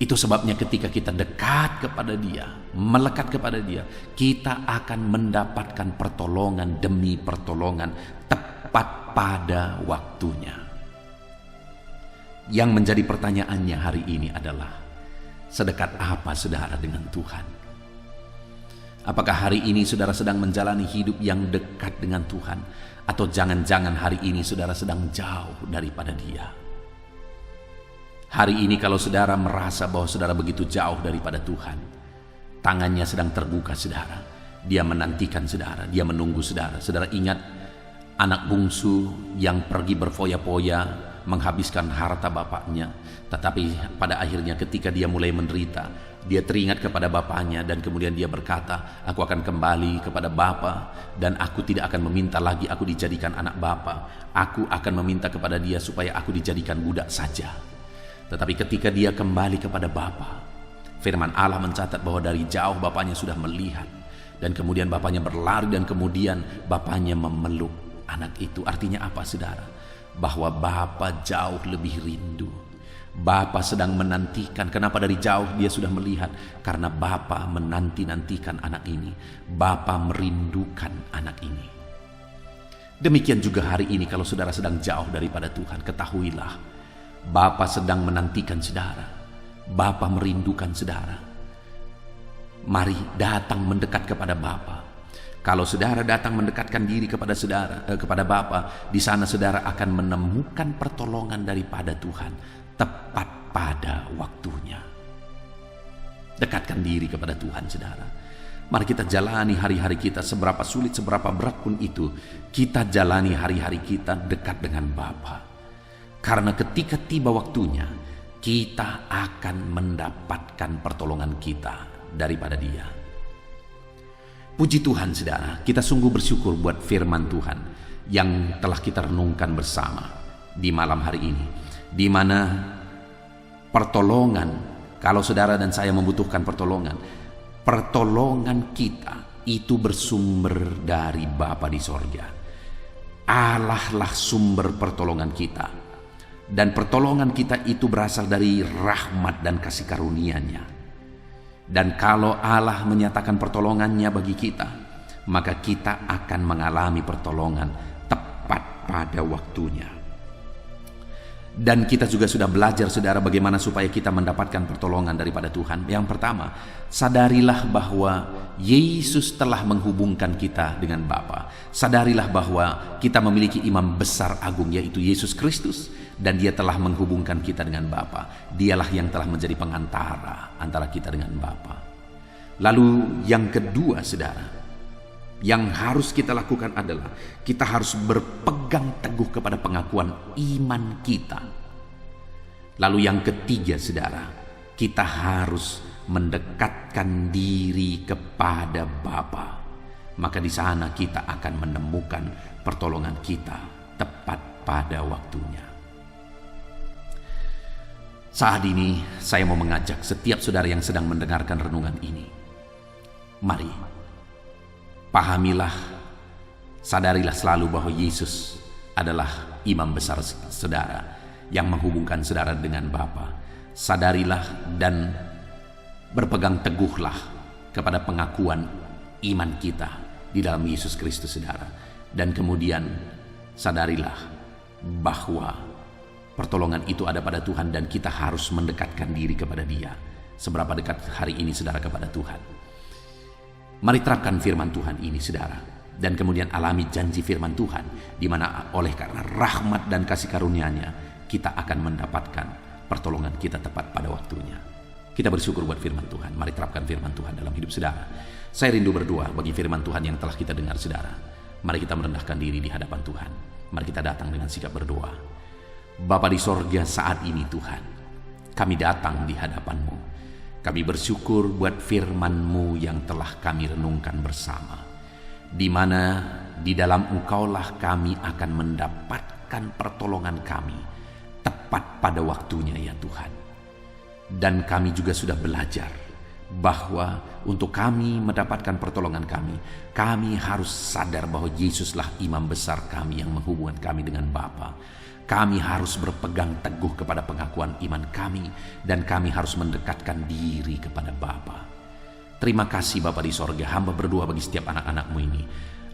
Itu sebabnya ketika kita dekat kepada Dia, melekat kepada Dia, kita akan mendapatkan pertolongan demi pertolongan tepat pada waktunya. Yang menjadi pertanyaannya hari ini adalah, sedekat apa saudara dengan Tuhan? Apakah hari ini saudara sedang menjalani hidup yang dekat dengan Tuhan? Atau jangan-jangan hari ini saudara sedang jauh daripada Dia? Hari ini kalau saudara merasa bahwa saudara begitu jauh daripada Tuhan, tangannya sedang terbuka saudara. Dia menantikan saudara, Dia menunggu saudara. Saudara ingat anak bungsu yang pergi berfoya-foya menghabiskan harta bapaknya. Tetapi pada akhirnya ketika dia mulai menderita, dia teringat kepada bapaknya dan kemudian dia berkata, aku akan kembali kepada bapa dan aku tidak akan meminta lagi aku dijadikan anak bapa. Aku akan meminta kepada dia supaya aku dijadikan budak saja. Tetapi ketika dia kembali kepada Bapa, firman Allah mencatat bahwa dari jauh bapaknya sudah melihat. Dan kemudian bapaknya berlari dan kemudian bapaknya memeluk anak itu. Artinya apa saudara? Bahwa Bapa jauh lebih rindu. Bapa sedang menantikan. Kenapa dari jauh dia sudah melihat? Karena Bapa menanti-nantikan anak ini. Bapa merindukan anak ini. Demikian juga hari ini kalau saudara sedang jauh daripada Tuhan, ketahuilah Bapa sedang menantikan saudara. Bapa merindukan saudara. Mari datang mendekat kepada Bapa. Kalau saudara datang mendekatkan diri kepada kepada Bapa, di sana saudara akan menemukan pertolongan daripada Tuhan tepat pada waktunya. Dekatkan diri kepada Tuhan saudara. Mari kita jalani hari-hari kita, seberapa sulit, seberapa berat pun itu, kita jalani hari-hari kita dekat dengan Bapa. Karena ketika tiba waktunya, kita akan mendapatkan pertolongan kita daripada Dia. Puji Tuhan saudara, kita sungguh bersyukur buat firman Tuhan yang telah kita renungkan bersama di malam hari ini. Di mana pertolongan, kalau saudara dan saya membutuhkan pertolongan kita itu bersumber dari Bapa di sorga. Allah lah sumber pertolongan kita. Dan pertolongan kita itu berasal dari rahmat dan kasih karunia-Nya. Dan kalau Allah menyatakan pertolongannya bagi kita, maka kita akan mengalami pertolongan tepat pada waktunya. Dan kita juga sudah belajar saudara bagaimana supaya kita mendapatkan pertolongan daripada Tuhan. Yang pertama, sadarilah bahwa Yesus telah menghubungkan kita dengan Bapa. Sadarilah bahwa kita memiliki imam besar agung, yaitu Yesus Kristus, dan Dia telah menghubungkan kita dengan Bapa. Dialah yang telah menjadi pengantara antara kita dengan Bapa. Lalu yang kedua saudara, yang harus kita lakukan adalah kita harus berpegang teguh kepada pengakuan iman kita. Lalu yang ketiga saudara, kita harus mendekatkan diri kepada Bapa. Maka di sana kita akan menemukan pertolongan kita tepat pada waktunya. Saat ini saya mau mengajak setiap saudara yang sedang mendengarkan renungan ini. Mari pahamilah, sadarilah selalu bahwa Yesus adalah imam besar saudara yang menghubungkan saudara dengan Bapa. Sadarilah dan Berpegang teguhlah kepada pengakuan iman kita di dalam Yesus Kristus, saudara. Dan kemudian sadarilah bahwa pertolongan itu ada pada Tuhan dan kita harus mendekatkan diri kepada Dia. Seberapa dekat hari ini saudara kepada Tuhan? Mari terapkan firman Tuhan ini, saudara, dan kemudian alami janji firman Tuhan, di mana oleh karena rahmat dan kasih karunia-Nya kita akan mendapatkan pertolongan kita tepat pada waktunya. Kita bersyukur buat firman Tuhan. Mari terapkan firman Tuhan dalam hidup saudara. Saya rindu berdoa bagi firman Tuhan yang telah kita dengar, saudara. Mari kita merendahkan diri di hadapan Tuhan. Mari kita datang dengan sikap berdoa. Bapa di sorga, saat ini Tuhan, kami datang di hadapan-Mu. Kami bersyukur buat firman-Mu yang telah kami renungkan bersama, di mana di dalam Engkaulah kami akan mendapatkan pertolongan kami tepat pada waktunya, ya Tuhan. Dan kami juga sudah belajar bahwa untuk kami mendapatkan pertolongan kami harus sadar bahwa Yesuslah imam besar kami yang menghubungkan kami dengan Bapa. Kami harus berpegang teguh kepada pengakuan iman kami, dan kami harus mendekatkan diri kepada Bapa. Terima kasih Bapa di sorga, hamba berdoa bagi setiap anak-anak-Mu ini.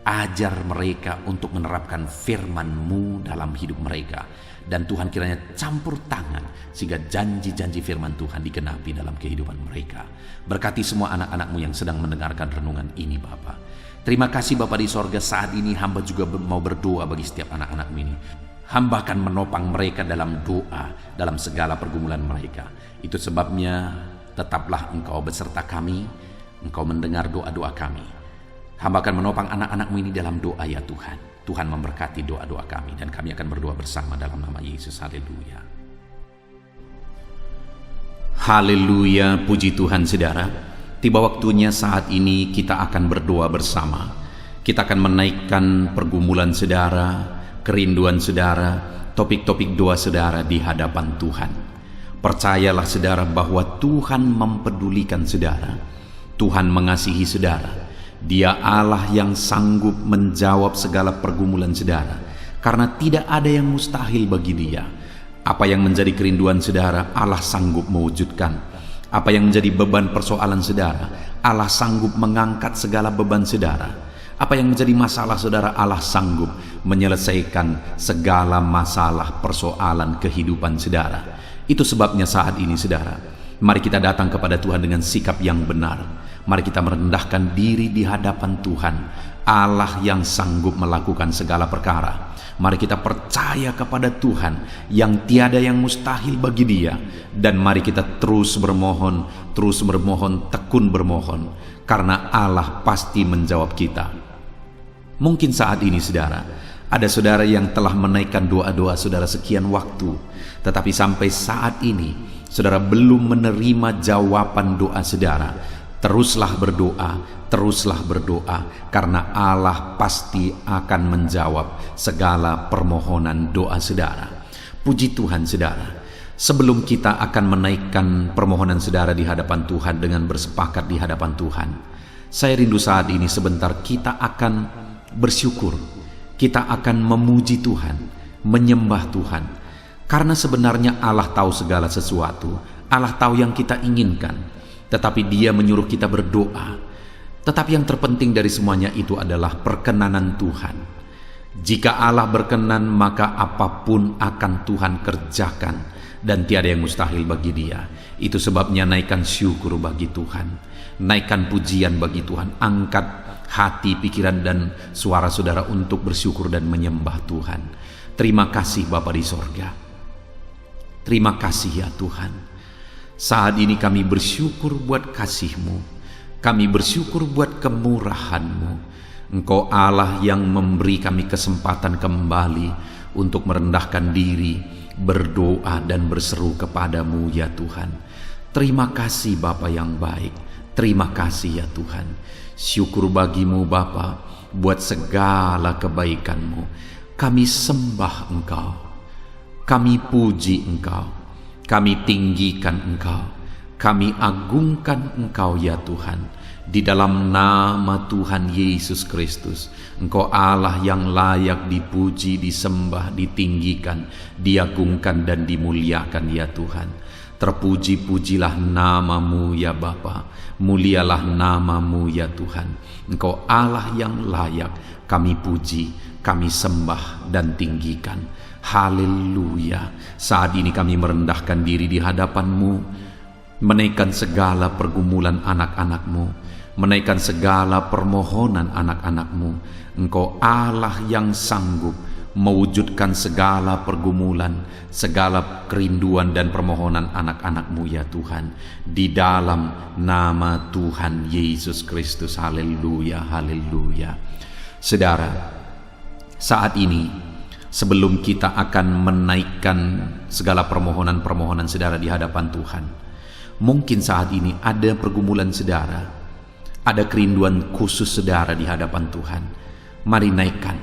Ajar mereka untuk menerapkan firman-Mu dalam hidup mereka. Dan Tuhan kiranya campur tangan sehingga janji-janji firman Tuhan digenapi dalam kehidupan mereka. Berkati semua anak-anak-Mu yang sedang mendengarkan renungan ini, Bapa. Terima kasih Bapa di sorga, saat ini hamba juga mau berdoa bagi setiap anak-anak-Mu ini. Hamba akan menopang mereka dalam doa, dalam segala pergumulan mereka. Itu sebabnya tetaplah Engkau beserta kami, Engkau mendengar doa-doa kami. Hamba akan menopang anak-anak-Mu ini dalam doa, ya Tuhan. Tuhan memberkati doa-doa kami, dan kami akan berdoa bersama dalam nama Yesus. Haleluya. Haleluya, puji Tuhan saudara. Tiba waktunya saat ini kita akan berdoa bersama. Kita akan menaikkan pergumulan saudara, kerinduan saudara, topik-topik doa saudara di hadapan Tuhan. Percayalah saudara bahwa Tuhan mempedulikan saudara. Tuhan mengasihi saudara. Dia Allah yang sanggup menjawab segala pergumulan saudara, karena tidak ada yang mustahil bagi Dia. Apa yang menjadi kerinduan saudara, Allah sanggup mewujudkan. Apa yang menjadi beban persoalan saudara, Allah sanggup mengangkat segala beban saudara. Apa yang menjadi masalah saudara, Allah sanggup menyelesaikan segala masalah persoalan kehidupan saudara. Itu sebabnya saat ini saudara, mari kita datang kepada Tuhan dengan sikap yang benar. Mari kita merendahkan diri di hadapan Tuhan, Allah yang sanggup melakukan segala perkara. Mari kita percaya kepada Tuhan yang tiada yang mustahil bagi Dia. Dan mari kita terus bermohon, tekun bermohon, karena Allah pasti menjawab kita. Mungkin saat ini saudara, ada saudara yang telah menaikkan doa-doa saudara sekian waktu, tetapi sampai saat ini saudara belum menerima jawaban doa saudara. Teruslah berdoa, karena Allah pasti akan menjawab segala permohonan doa saudara. Puji Tuhan saudara. Sebelum kita akan menaikkan permohonan saudara di hadapan Tuhan dengan bersepakat di hadapan Tuhan, saya rindu saat ini sebentar kita akan bersyukur, kita akan memuji Tuhan, menyembah Tuhan, karena sebenarnya Allah tahu segala sesuatu. Allah tahu yang kita inginkan, tetapi Dia menyuruh kita berdoa. Tetapi yang terpenting dari semuanya itu adalah perkenanan Tuhan. Jika Allah berkenan, maka apapun akan Tuhan kerjakan, dan tiada yang mustahil bagi Dia. Itu sebabnya naikkan syukur bagi Tuhan, naikkan pujian bagi Tuhan, angkat hati, pikiran, dan suara saudara untuk bersyukur dan menyembah Tuhan. Terima kasih Bapa di sorga. Terima kasih ya Tuhan. Saat ini kami bersyukur buat kasih-Mu. Kami bersyukur buat kemurahan-Mu. Engkau Allah yang memberi kami kesempatan kembali untuk merendahkan diri, berdoa dan berseru kepadamu ya Tuhan. Terima kasih Bapa yang baik. Terima kasih ya Tuhan. Syukur bagimu Bapa buat segala kebaikan-Mu. Kami sembah Engkau, kami puji Engkau, kami tinggikan Engkau, kami agungkan Engkau ya Tuhan. Di dalam nama Tuhan Yesus Kristus, Engkau Allah yang layak dipuji, disembah, ditinggikan, diagungkan dan dimuliakan ya Tuhan. Terpuji-pujilah nama-Mu ya Bapa, mulialah nama-Mu ya Tuhan. Engkau Allah yang layak kami puji, kami sembah dan tinggikan. Haleluya. Saat ini kami merendahkan diri di hadapan-Mu, menaikkan segala pergumulan anak-anak-Mu, menaikkan segala permohonan anak-anak-Mu. Engkau Allah yang sanggup mewujudkan segala pergumulan, segala kerinduan dan permohonan anak-anak-Mu ya Tuhan, di dalam nama Tuhan Yesus Kristus. Haleluya, haleluya. Saudara, saat ini sebelum kita akan menaikkan segala permohonan-permohonan saudara di hadapan Tuhan, mungkin saat ini ada pergumulan saudara, ada kerinduan khusus saudara di hadapan Tuhan. Mari naikkan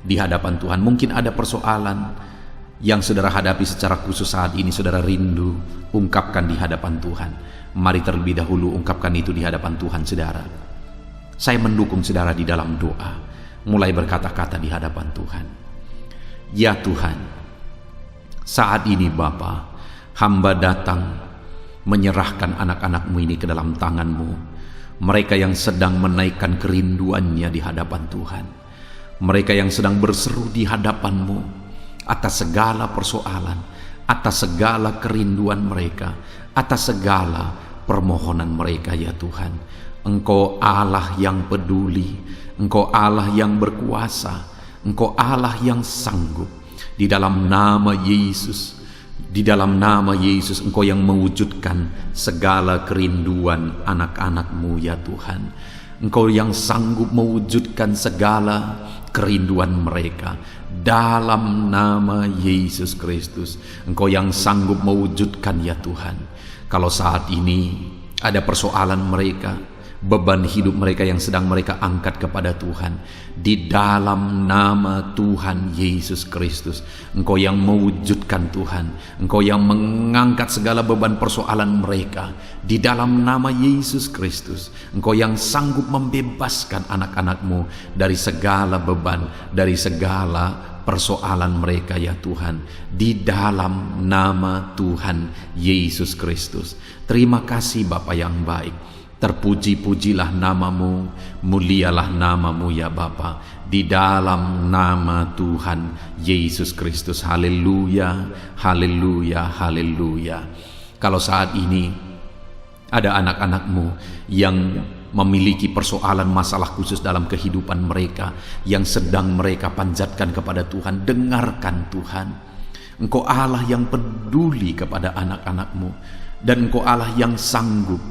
di hadapan Tuhan. Mungkin ada persoalan yang saudara hadapi secara khusus saat ini, saudara rindu, ungkapkan di hadapan Tuhan. Mari terlebih dahulu ungkapkan itu di hadapan Tuhan saudara. Saya mendukung saudara di dalam doa, mulai berkata-kata di hadapan Tuhan. Ya Tuhan, saat ini Bapa, hamba datang menyerahkan anak-anak-Mu ini ke dalam tangan-Mu. Mereka yang sedang menaikkan kerinduannya di hadapan Tuhan, mereka yang sedang berseru di hadapan-Mu atas segala persoalan, atas segala kerinduan mereka, atas segala permohonan mereka ya Tuhan. Engkau Allah yang peduli, Engkau Allah yang berkuasa, Engkau Allah yang sanggup. Di dalam nama Yesus, di dalam nama Yesus, Engkau yang mewujudkan segala kerinduan anak-anak-Mu ya Tuhan. Engkau yang sanggup mewujudkan segala kerinduan mereka dalam nama Yesus Kristus. Engkau yang sanggup mewujudkan ya Tuhan. Kalau saat ini ada persoalan mereka, beban hidup mereka yang sedang mereka angkat kepada Tuhan, di dalam nama Tuhan Yesus Kristus, Engkau yang mewujudkan Tuhan, Engkau yang mengangkat segala beban persoalan mereka, di dalam nama Yesus Kristus. Engkau yang sanggup membebaskan anak-anak-Mu dari segala beban, dari segala persoalan mereka ya Tuhan, di dalam nama Tuhan Yesus Kristus. Terima kasih Bapa yang baik. Terpuji-pujilah nama-Mu, mulialah nama-Mu ya Bapa, di dalam nama Tuhan Yesus Kristus. Haleluya, haleluya, haleluya. Kalau saat ini ada anak-anak-Mu yang memiliki persoalan masalah khusus dalam kehidupan mereka, yang sedang mereka panjatkan kepada Tuhan, dengarkan Tuhan. Engkau Allah yang peduli kepada anak-anak-Mu, dan Engkau Allah yang sanggup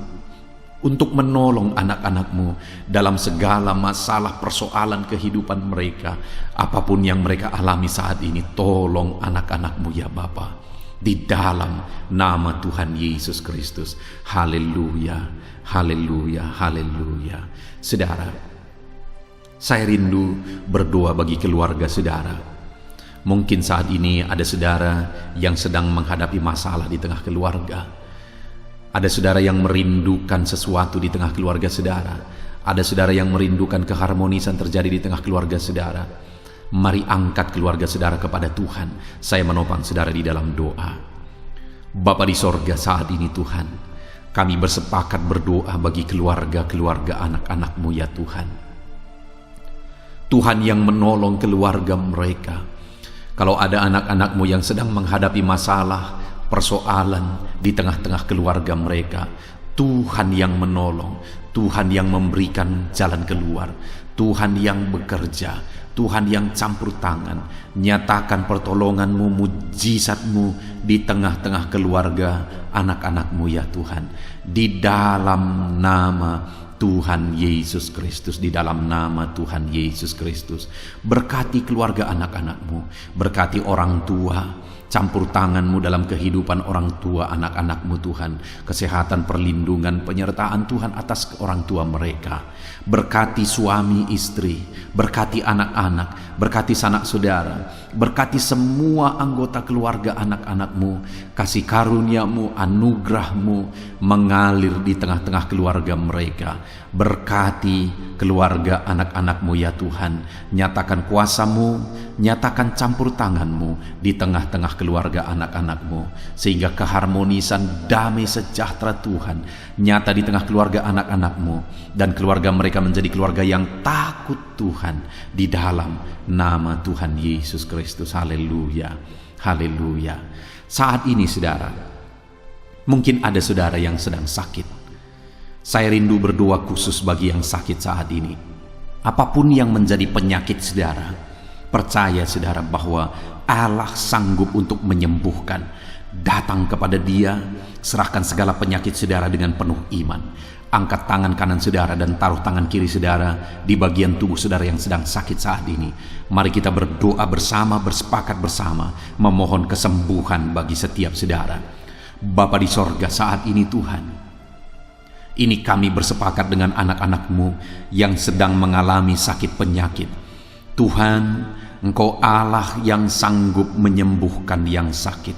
untuk menolong anak-anak-Mu dalam segala masalah persoalan kehidupan mereka. Apapun yang mereka alami saat ini, tolong anak-anak-Mu ya Bapa, di dalam nama Tuhan Yesus Kristus. Haleluya, haleluya, haleluya. Saudara, saya rindu berdoa bagi keluarga saudara. Mungkin saat ini ada saudara yang sedang menghadapi masalah di tengah keluarga. Ada saudara yang merindukan sesuatu di tengah keluarga saudara. Ada saudara yang merindukan keharmonisan terjadi di tengah keluarga saudara. Mari angkat keluarga saudara kepada Tuhan. Saya menopang saudara di dalam doa. Bapa di sorga, saat ini Tuhan, kami bersepakat berdoa bagi keluarga-keluarga anak-anak-Mu ya Tuhan. Tuhan yang menolong keluarga mereka. Kalau ada anak-anak-Mu yang sedang menghadapi masalah, persoalan di tengah-tengah keluarga mereka, Tuhan yang menolong, Tuhan yang memberikan jalan keluar, Tuhan yang bekerja, Tuhan yang campur tangan. Nyatakan pertolongan-Mu, mujizat-Mu di tengah-tengah keluarga anak-anak-Mu ya Tuhan, di dalam nama Tuhan Yesus Kristus, di dalam nama Tuhan Yesus Kristus. Berkati keluarga anak-anak-Mu, berkati orang tua, campur tangan-Mu dalam kehidupan orang tua anak-anak-Mu Tuhan. Kesehatan, perlindungan, penyertaan Tuhan atas orang tua mereka. Berkati suami istri, berkati anak-anak, berkati sanak saudara, berkati semua anggota keluarga anak-anak-Mu. Kasih karunia-Mu, anugerah-Mu mengalir di tengah-tengah keluarga mereka. Berkati keluarga anak-anak-Mu ya Tuhan. Nyatakan kuasa-Mu, nyatakan campur tangan-Mu di tengah-tengah keluarga anak-anak-Mu, sehingga keharmonisan damai sejahtera Tuhan nyata di tengah keluarga anak-anak-Mu, dan keluarga mereka menjadi keluarga yang takut Tuhan di dalam nama Tuhan Yesus Kristus. Haleluya, haleluya. Saat ini saudara, mungkin ada saudara yang sedang sakit. Saya rindu berdoa khusus bagi yang sakit saat ini. Apapun yang menjadi penyakit saudara, percaya saudara bahwa Allah sanggup untuk menyembuhkan. Datang kepada Dia, serahkan segala penyakit saudara dengan penuh iman. Angkat tangan kanan saudara dan taruh tangan kiri saudara di bagian tubuh saudara yang sedang sakit saat ini. Mari kita berdoa bersama, bersepakat bersama, memohon kesembuhan bagi setiap saudara. Bapa di sorga, saat ini Tuhan, ini kami bersepakat dengan anak-anak-Mu yang sedang mengalami sakit penyakit. Tuhan, Engkau Allah yang sanggup menyembuhkan yang sakit.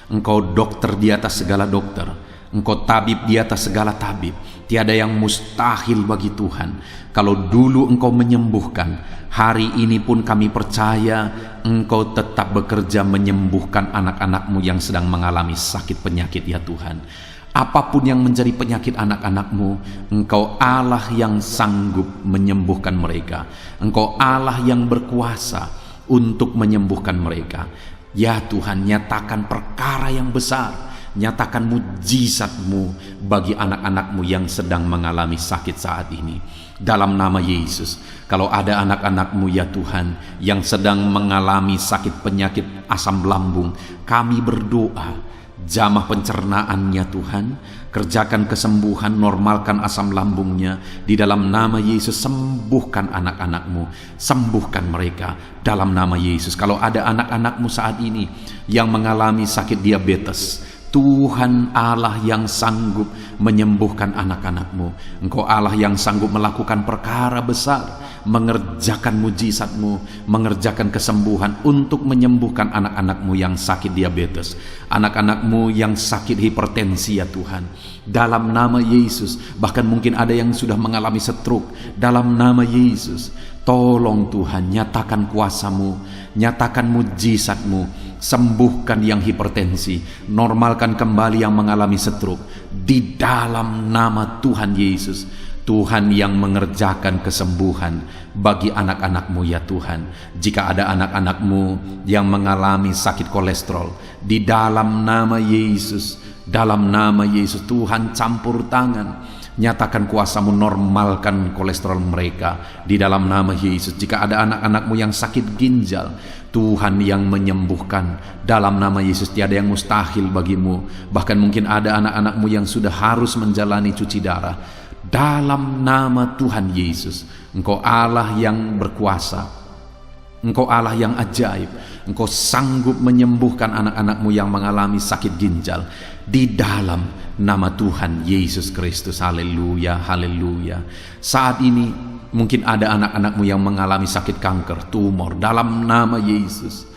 Engkau dokter di atas segala dokter. Engkau tabib di atas segala tabib. Tiada yang mustahil bagi Tuhan. Kalau dulu Engkau menyembuhkan, hari ini pun kami percaya Engkau tetap bekerja menyembuhkan anak-anak-Mu yang sedang mengalami sakit penyakit ya Tuhan. Apapun yang menjadi penyakit anak-anak-Mu, Engkau Allah yang sanggup menyembuhkan mereka. Engkau Allah yang berkuasa untuk menyembuhkan mereka. Ya Tuhan, nyatakan perkara yang besar, nyatakan mujizat-Mu bagi anak-anak-Mu yang sedang mengalami sakit saat ini. Dalam nama Yesus, kalau ada anak-anak-Mu ya Tuhan yang sedang mengalami sakit penyakit asam lambung, kami berdoa, jamah pencernaannya Tuhan, kerjakan kesembuhan, normalkan asam lambungnya. Di dalam nama Yesus, sembuhkan anak-anak-Mu, sembuhkan mereka dalam nama Yesus. Kalau ada anak-anak-Mu saat ini yang mengalami sakit diabetes, Tuhan Allah yang sanggup menyembuhkan anak-anak-Mu. Engkau Allah yang sanggup melakukan perkara besar, mengerjakan mujizat-Mu, mengerjakan kesembuhan untuk menyembuhkan anak-anak-Mu yang sakit diabetes, anak-anak-Mu yang sakit hipertensi ya Tuhan. Dalam nama Yesus, bahkan mungkin ada yang sudah mengalami stroke. Dalam nama Yesus, tolong Tuhan, nyatakan kuasa-Mu, nyatakan mujizat-Mu, sembuhkan yang hipertensi, normalkan kembali yang mengalami stroke. Di dalam nama Tuhan Yesus, Tuhan yang mengerjakan kesembuhan bagi anak-anak-Mu ya Tuhan. Jika ada anak-anak-Mu yang mengalami sakit kolesterol, di dalam nama Yesus, dalam nama Yesus, Tuhan campur tangan, nyatakan kuasa-Mu, normalkan kolesterol mereka di dalam nama Yesus. Jika ada anak-anak-Mu yang sakit ginjal, Tuhan yang menyembuhkan dalam nama Yesus. Tiada yang mustahil bagi-Mu. Bahkan mungkin ada anak-anak-Mu yang sudah harus menjalani cuci darah. Dalam nama Tuhan Yesus, Engkau Allah yang berkuasa, Engkau Allah yang ajaib. Engkau sanggup menyembuhkan anak-anak-Mu yang mengalami sakit ginjal di dalam nama Tuhan Yesus Kristus. Haleluya, haleluya. Saat ini mungkin ada anak-anak-Mu yang mengalami sakit kanker, tumor. Dalam nama Yesus,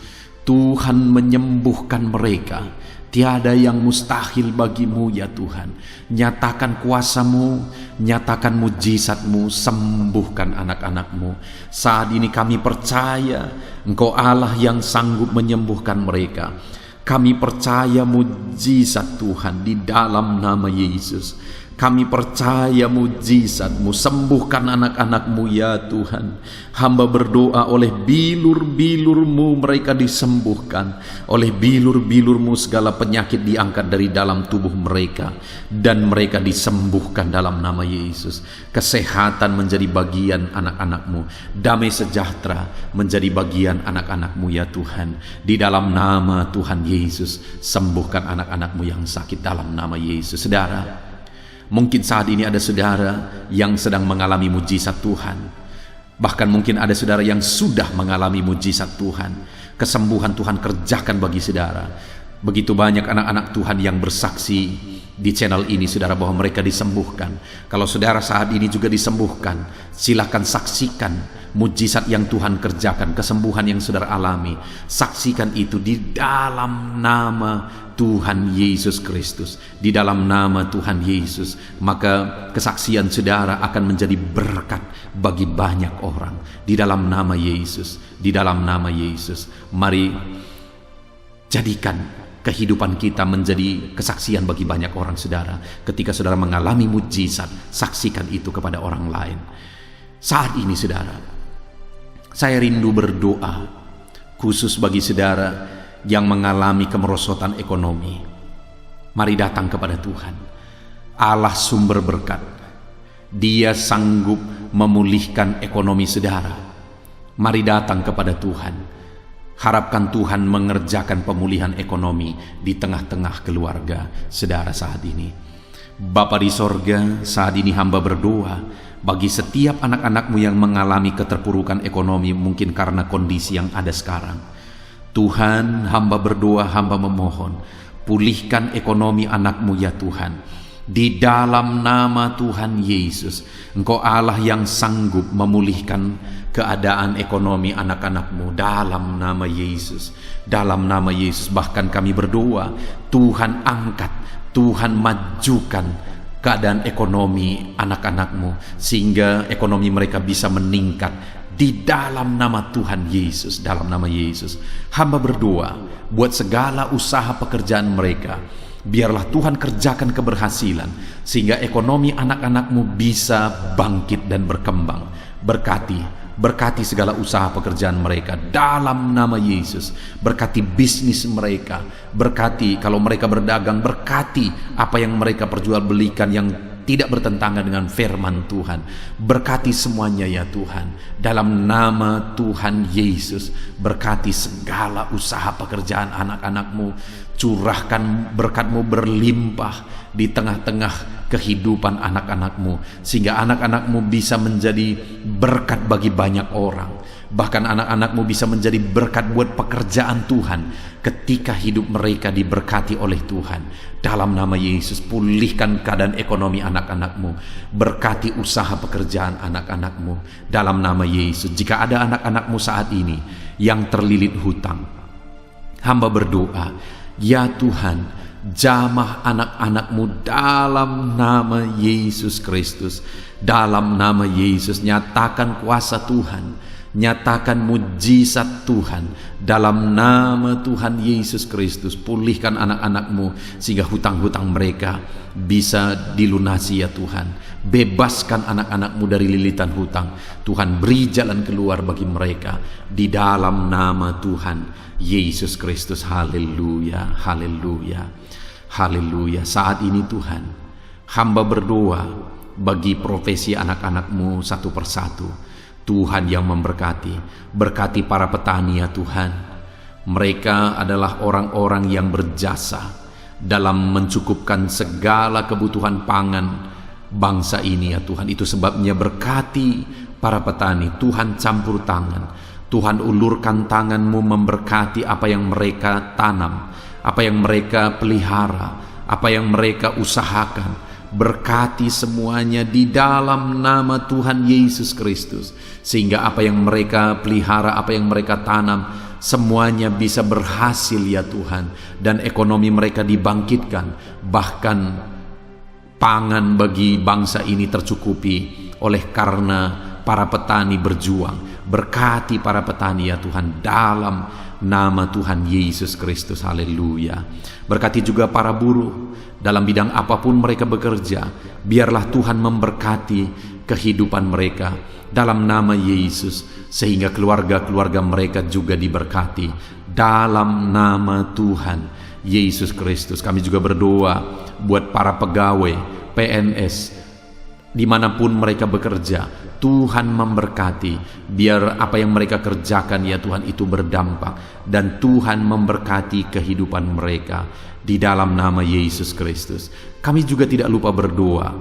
Tuhan menyembuhkan mereka. Tiada yang mustahil bagi-Mu ya Tuhan. Nyatakan kuasa-Mu, nyatakan mujizat-Mu, sembuhkan anak-anak-Mu. Saat ini kami percaya Engkau Allah yang sanggup menyembuhkan mereka. Kami percaya mujizat Tuhan di dalam nama Yesus. Kami percaya mujizat-Mu, sembuhkan anak-anak-Mu ya Tuhan. Hamba berdoa oleh bilur-bilur-Mu mereka disembuhkan. Oleh bilur-bilur-Mu segala penyakit diangkat dari dalam tubuh mereka, dan mereka disembuhkan dalam nama Yesus. Kesehatan menjadi bagian anak-anak-Mu, damai sejahtera menjadi bagian anak-anak-Mu ya Tuhan. Di dalam nama Tuhan Yesus, sembuhkan anak-anak-Mu yang sakit dalam nama Yesus. Saudara, mungkin saat ini ada saudara yang sedang mengalami mujizat Tuhan. Bahkan mungkin ada saudara yang sudah mengalami mujizat Tuhan. Kesembuhan Tuhan kerjakan bagi saudara. Begitu banyak anak-anak Tuhan yang bersaksi di channel ini, saudara, bahwa mereka disembuhkan. Kalau saudara saat ini juga disembuhkan, silahkan saksikan mujizat yang Tuhan kerjakan, kesembuhan yang saudara alami. Saksikan itu di dalam nama Tuhan Yesus Kristus, di dalam nama Tuhan Yesus. Maka kesaksian saudara akan menjadi berkat bagi banyak orang di dalam nama Yesus, di dalam nama Yesus. Mari jadikan kehidupan kita menjadi kesaksian bagi banyak orang, saudara. Ketika saudara mengalami mujizat, saksikan itu kepada orang lain. Saat ini, saudara, saya rindu berdoa khusus bagi saudara yang mengalami kemerosotan ekonomi. Mari datang kepada Tuhan, Allah sumber berkat. Dia sanggup memulihkan ekonomi saudara. Mari datang kepada Tuhan. Harapkan Tuhan mengerjakan pemulihan ekonomi di tengah-tengah keluarga saudara saat ini. Bapa di sorga, saat ini hamba berdoa bagi setiap anak-anakmu yang mengalami keterpurukan ekonomi, mungkin karena kondisi yang ada sekarang. Tuhan, hamba berdoa, hamba memohon, pulihkan ekonomi anakmu ya Tuhan. Di dalam nama Tuhan Yesus, Engkau Allah yang sanggup memulihkan keadaan ekonomi anak-anakmu dalam nama Yesus. Dalam nama Yesus, bahkan kami berdoa, Tuhan angkat, Tuhan majukan keadaan ekonomi anak-anakmu, sehingga ekonomi mereka bisa meningkat. Di dalam nama Tuhan Yesus, dalam nama Yesus, hamba berdoa buat segala usaha pekerjaan mereka. Biarlah Tuhan kerjakan keberhasilan, sehingga ekonomi anak-anakmu bisa bangkit dan berkembang. Berkati segala usaha pekerjaan mereka dalam nama Yesus. Berkati bisnis mereka, berkati kalau mereka berdagang, berkati apa yang mereka perjualbelikan yang tidak bertentangan dengan firman Tuhan. Berkati semuanya ya Tuhan, dalam nama Tuhan Yesus. Berkati segala usaha pekerjaan anak-anakmu. Curahkan berkat-Mu berlimpah di tengah-tengah kehidupan anak-anakmu, sehingga anak-anakmu bisa menjadi berkat bagi banyak orang. Bahkan anak-anakmu bisa menjadi berkat buat pekerjaan Tuhan ketika hidup mereka diberkati oleh Tuhan. Dalam nama Yesus, pulihkan keadaan ekonomi anak-anakmu. Berkati usaha pekerjaan anak-anakmu dalam nama Yesus. Jika ada anak-anakmu saat ini yang terlilit hutang, hamba berdoa, ya Tuhan, jamah anak-anakmu dalam nama Yesus Kristus. Dalam nama Yesus, nyatakan kuasa Tuhan, nyatakan mujizat Tuhan dalam nama Tuhan Yesus Kristus. Pulihkan anak-anakmu sehingga hutang-hutang mereka bisa dilunasi ya Tuhan. Bebaskan anak-anakmu dari lilitan hutang. Tuhan, beri jalan keluar bagi mereka di dalam nama Tuhan Yesus Kristus. Haleluya, haleluya, haleluya. Saat ini Tuhan, hamba berdoa bagi profesi anak-anakmu satu persatu. Tuhan yang memberkati, berkati para petani ya Tuhan. Mereka adalah orang-orang yang berjasa dalam mencukupkan segala kebutuhan pangan bangsa ini ya Tuhan. Itu sebabnya berkati para petani. Tuhan campur tangan, Tuhan ulurkan tangan-Mu memberkati apa yang mereka tanam, apa yang mereka pelihara, apa yang mereka usahakan. Berkati semuanya di dalam nama Tuhan Yesus Kristus, sehingga apa yang mereka pelihara, apa yang mereka tanam, semuanya bisa berhasil ya Tuhan, dan ekonomi mereka dibangkitkan. Bahkan pangan bagi bangsa ini tercukupi oleh karena para petani berjuang. Berkati para petani ya Tuhan dalam nama Tuhan Yesus Kristus. Haleluya. Berkati juga para buruh dalam bidang apapun mereka bekerja. Biarlah Tuhan memberkati kehidupan mereka dalam nama Yesus, sehingga keluarga-keluarga mereka juga diberkati dalam nama Tuhan Yesus Kristus. Kami juga berdoa buat para pegawai PNS dimanapun mereka bekerja. Tuhan memberkati, biar apa yang mereka kerjakan ya Tuhan itu berdampak, dan Tuhan memberkati kehidupan mereka di dalam nama Yesus Kristus. Kami juga tidak lupa berdoa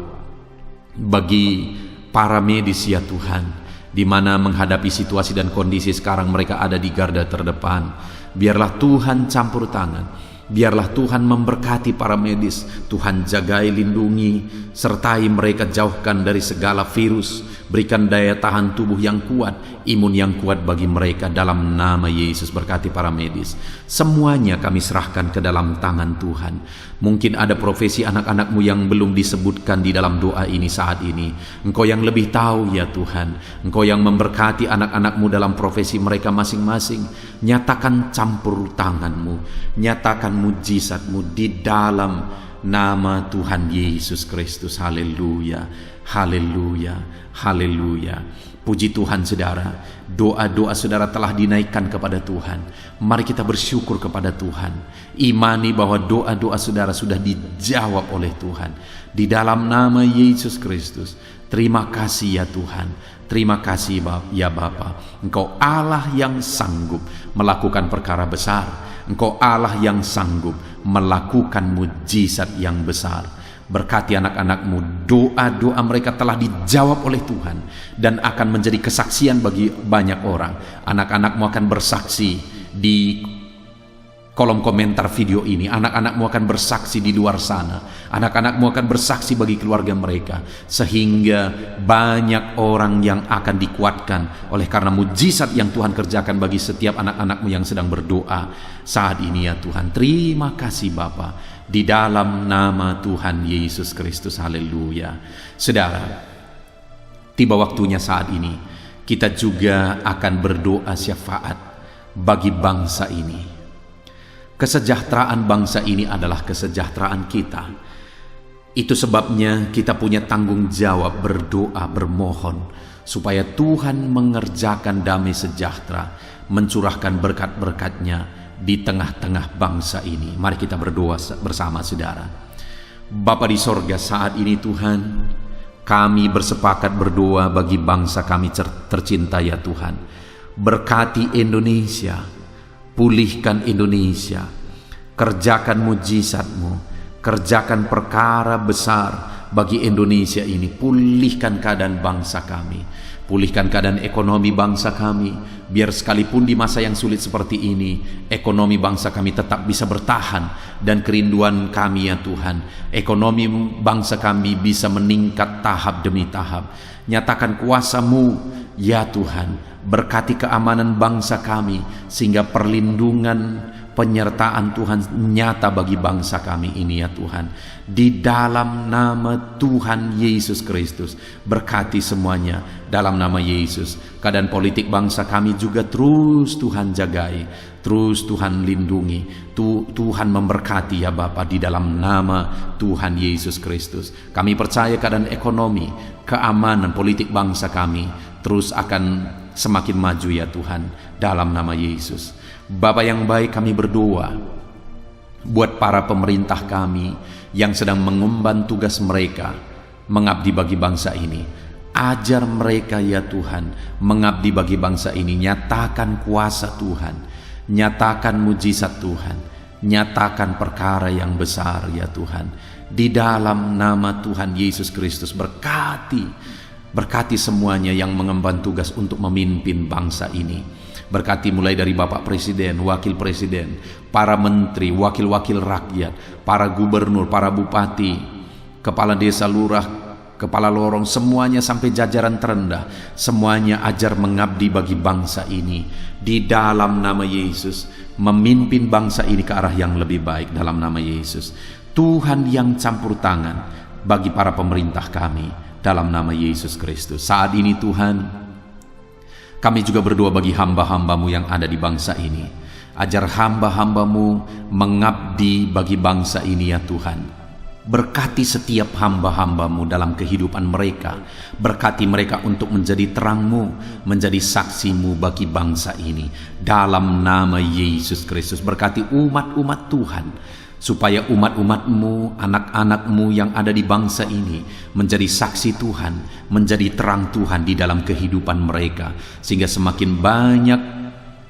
bagi para medis ya Tuhan, di mana menghadapi situasi dan kondisi sekarang mereka ada di garda terdepan. Biarlah Tuhan campur tangan, Biarlah Tuhan memberkati para medis. Tuhan jagai, lindungi, sertai mereka, jauhkan dari segala virus. Berikan daya tahan tubuh yang kuat, imun yang kuat bagi mereka. Dalam nama Yesus, berkati para medis. Semuanya kami serahkan ke dalam tangan Tuhan. Mungkin ada profesi anak-anakmu yang belum disebutkan di dalam doa ini saat ini. Engkau yang lebih tahu ya Tuhan. Engkau yang memberkati anak-anakmu dalam profesi mereka masing-masing. Nyatakan campur tanganmu, nyatakan mujizatmu di dalam nama Tuhan Yesus Kristus. Haleluya, haleluya, haleluya. Puji Tuhan saudara, doa-doa saudara telah dinaikkan kepada Tuhan. Mari kita bersyukur kepada Tuhan. Imani bahwa doa-doa saudara sudah dijawab oleh Tuhan. Di dalam nama Yesus Kristus. Terima kasih ya Tuhan. Terima kasih ya Bapa. Engkau Allah yang sanggup melakukan perkara besar. Engkau Allah yang sanggup melakukan mujizat yang besar. Berkati anak-anakmu, doa-doa mereka telah dijawab oleh Tuhan dan akan menjadi kesaksian bagi banyak orang. Anak-anakmu akan bersaksi di kolom komentar video ini. Anak-anakmu akan bersaksi di luar sana. Anak-anakmu akan bersaksi bagi keluarga mereka, sehingga banyak orang yang akan dikuatkan oleh karena mujizat yang Tuhan kerjakan bagi setiap anak-anakmu yang sedang berdoa saat ini ya Tuhan. Terima kasih Bapa. Di dalam nama Tuhan Yesus Kristus. Haleluya. Saudara, tiba waktunya saat ini kita juga akan berdoa syafaat bagi bangsa ini. Kesejahteraan bangsa ini adalah kesejahteraan kita. Itu sebabnya kita punya tanggung jawab berdoa, bermohon supaya Tuhan mengerjakan damai sejahtera, mencurahkan berkat-berkat-Nya di tengah-tengah bangsa ini. Mari kita berdoa bersama saudara. Bapa di sorga, saat ini Tuhan, kami bersepakat berdoa bagi bangsa kami tercinta ya Tuhan. Berkati Indonesia, pulihkan Indonesia, kerjakan mujizat-Mu, kerjakan perkara besar bagi Indonesia ini. Pulihkan keadaan bangsa kami, pulihkan keadaan ekonomi bangsa kami, biar sekalipun di masa yang sulit seperti ini, ekonomi bangsa kami tetap bisa bertahan. Dan kerinduan kami ya Tuhan, ekonomi bangsa kami bisa meningkat tahap demi tahap. Nyatakan kuasa-Mu ya Tuhan, berkati keamanan bangsa kami, sehingga perlindungan, penyertaan Tuhan nyata bagi bangsa kami ini ya Tuhan. Di dalam nama Tuhan Yesus Kristus, berkati semuanya dalam nama Yesus. Keadaan politik bangsa kami juga terus Tuhan jagai, terus Tuhan lindungi. Tuhan memberkati ya Bapa, di dalam nama Tuhan Yesus Kristus. Kami percaya keadaan ekonomi, keamanan politik bangsa kami terus akan semakin maju ya Tuhan, dalam nama Yesus. Bapa yang baik, kami berdoa buat para pemerintah kami yang sedang mengemban tugas mereka mengabdi bagi bangsa ini. Ajar mereka ya Tuhan mengabdi bagi bangsa ini. Nyatakan kuasa Tuhan, nyatakan mujizat Tuhan, nyatakan perkara yang besar ya Tuhan. Di dalam nama Tuhan Yesus Kristus, berkati semuanya yang mengemban tugas untuk memimpin bangsa ini. Berkati mulai dari Bapak Presiden, Wakil Presiden, para menteri, wakil-wakil rakyat, para gubernur, para bupati, kepala desa, lurah, kepala lorong, semuanya sampai jajaran terendah. Semuanya ajar mengabdi bagi bangsa ini. Di dalam nama Yesus, memimpin bangsa ini ke arah yang lebih baik dalam nama Yesus. Tuhan yang campur tangan bagi para pemerintah kami dalam nama Yesus Kristus. Saat ini Tuhan, kami juga berdoa bagi hamba-hamba-Mu yang ada di bangsa ini. Ajar hamba-hamba-Mu mengabdi bagi bangsa ini ya Tuhan. Berkati setiap hamba-hamba-Mu dalam kehidupan mereka. Berkati mereka untuk menjadi terang-Mu, menjadi saksi-Mu bagi bangsa ini. Dalam nama Yesus Kristus, berkati umat-umat Tuhan, supaya umat-umat-Mu, anak-anak-Mu yang ada di bangsa ini menjadi saksi Tuhan, menjadi terang Tuhan di dalam kehidupan mereka, sehingga semakin banyak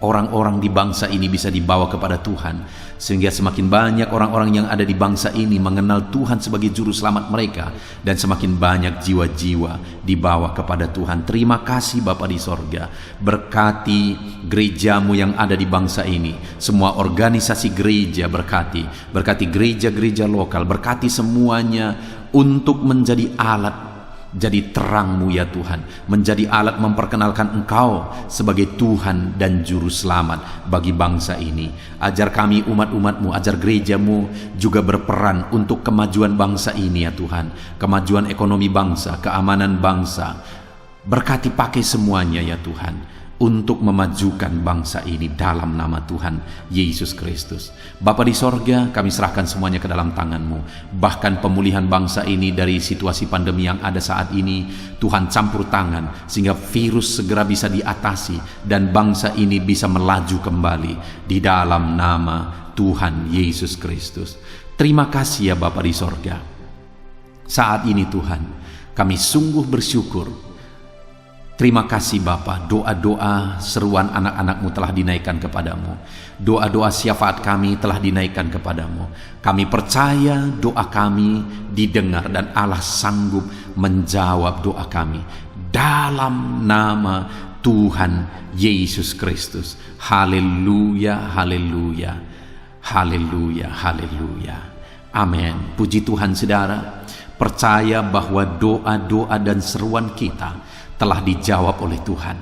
orang-orang di bangsa ini bisa dibawa kepada Tuhan, sehingga semakin banyak orang-orang yang ada di bangsa ini mengenal Tuhan sebagai juru selamat mereka, dan semakin banyak jiwa-jiwa dibawa kepada Tuhan. Terima kasih Bapa di sorga. Berkati gerejamu yang ada di bangsa ini, semua organisasi gereja berkati gereja-gereja lokal, berkati semuanya untuk menjadi alat, jadi terang-Mu ya Tuhan, menjadi alat memperkenalkan Engkau sebagai Tuhan dan Juru Selamat bagi bangsa ini. Ajar kami umat-umat-Mu, ajar gereja-Mu juga berperan untuk kemajuan bangsa ini ya Tuhan, kemajuan ekonomi bangsa, keamanan bangsa. Berkati pakai semuanya ya Tuhan, untuk memajukan bangsa ini dalam nama Tuhan Yesus Kristus. Bapa di sorga, kami serahkan semuanya ke dalam tangan-Mu. Bahkan pemulihan bangsa ini dari situasi pandemi yang ada saat ini, Tuhan campur tangan sehingga virus segera bisa diatasi dan bangsa ini bisa melaju kembali di dalam nama Tuhan Yesus Kristus. Terima kasih ya Bapa di sorga. Saat ini Tuhan, kami sungguh bersyukur. Terima kasih Bapa, doa-doa seruan anak-anak-Mu telah dinaikkan kepadamu. Doa-doa syafaat kami telah dinaikkan kepadamu. Kami percaya doa kami didengar dan Allah sanggup menjawab doa kami. Dalam nama Tuhan Yesus Kristus. Haleluya, haleluya, haleluya, haleluya. Amin. Puji Tuhan saudara. Percaya bahwa doa-doa dan seruan kita telah dijawab oleh Tuhan.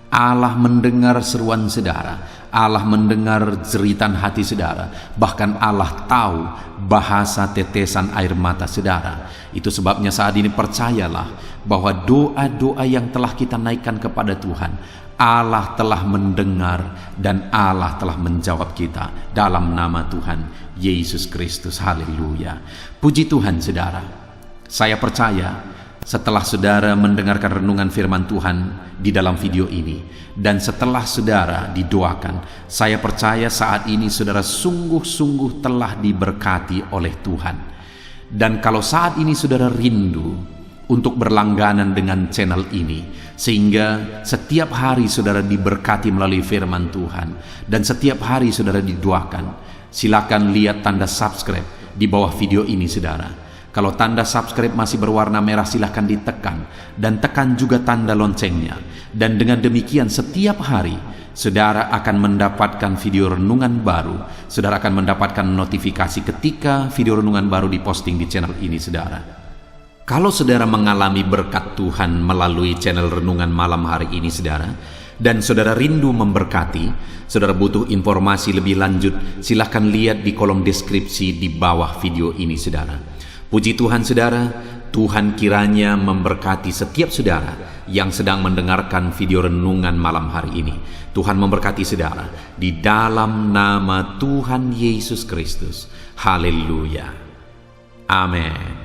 Allah mendengar seruan saudara, Allah mendengar jeritan hati saudara, bahkan Allah tahu bahasa tetesan air mata saudara. Itu sebabnya saat ini percayalah bahwa doa-doa yang telah kita naikkan kepada Tuhan, Allah telah mendengar dan Allah telah menjawab kita dalam nama Tuhan Yesus Kristus. Haleluya. Puji Tuhan saudara. Saya percaya setelah saudara mendengarkan renungan firman Tuhan di dalam video ini, dan setelah saudara didoakan, saya percaya saat ini saudara sungguh-sungguh telah diberkati oleh Tuhan. Dan kalau saat ini saudara rindu untuk berlangganan dengan channel ini, sehingga setiap hari saudara diberkati melalui firman Tuhan, dan setiap hari saudara didoakan, silakan lihat tanda subscribe di bawah video ini saudara. Kalau tanda subscribe masih berwarna merah, silahkan ditekan dan tekan juga tanda loncengnya. Dan dengan demikian setiap hari saudara akan mendapatkan video renungan baru. Saudara akan mendapatkan notifikasi ketika video renungan baru diposting di channel ini saudara. Kalau saudara mengalami berkat Tuhan melalui channel renungan malam hari ini saudara, dan saudara rindu memberkati, saudara butuh informasi lebih lanjut, silahkan lihat di kolom deskripsi di bawah video ini saudara. Puji Tuhan saudara, Tuhan kiranya memberkati setiap saudara yang sedang mendengarkan video renungan malam hari ini. Tuhan memberkati saudara di dalam nama Tuhan Yesus Kristus. Haleluya. Amin.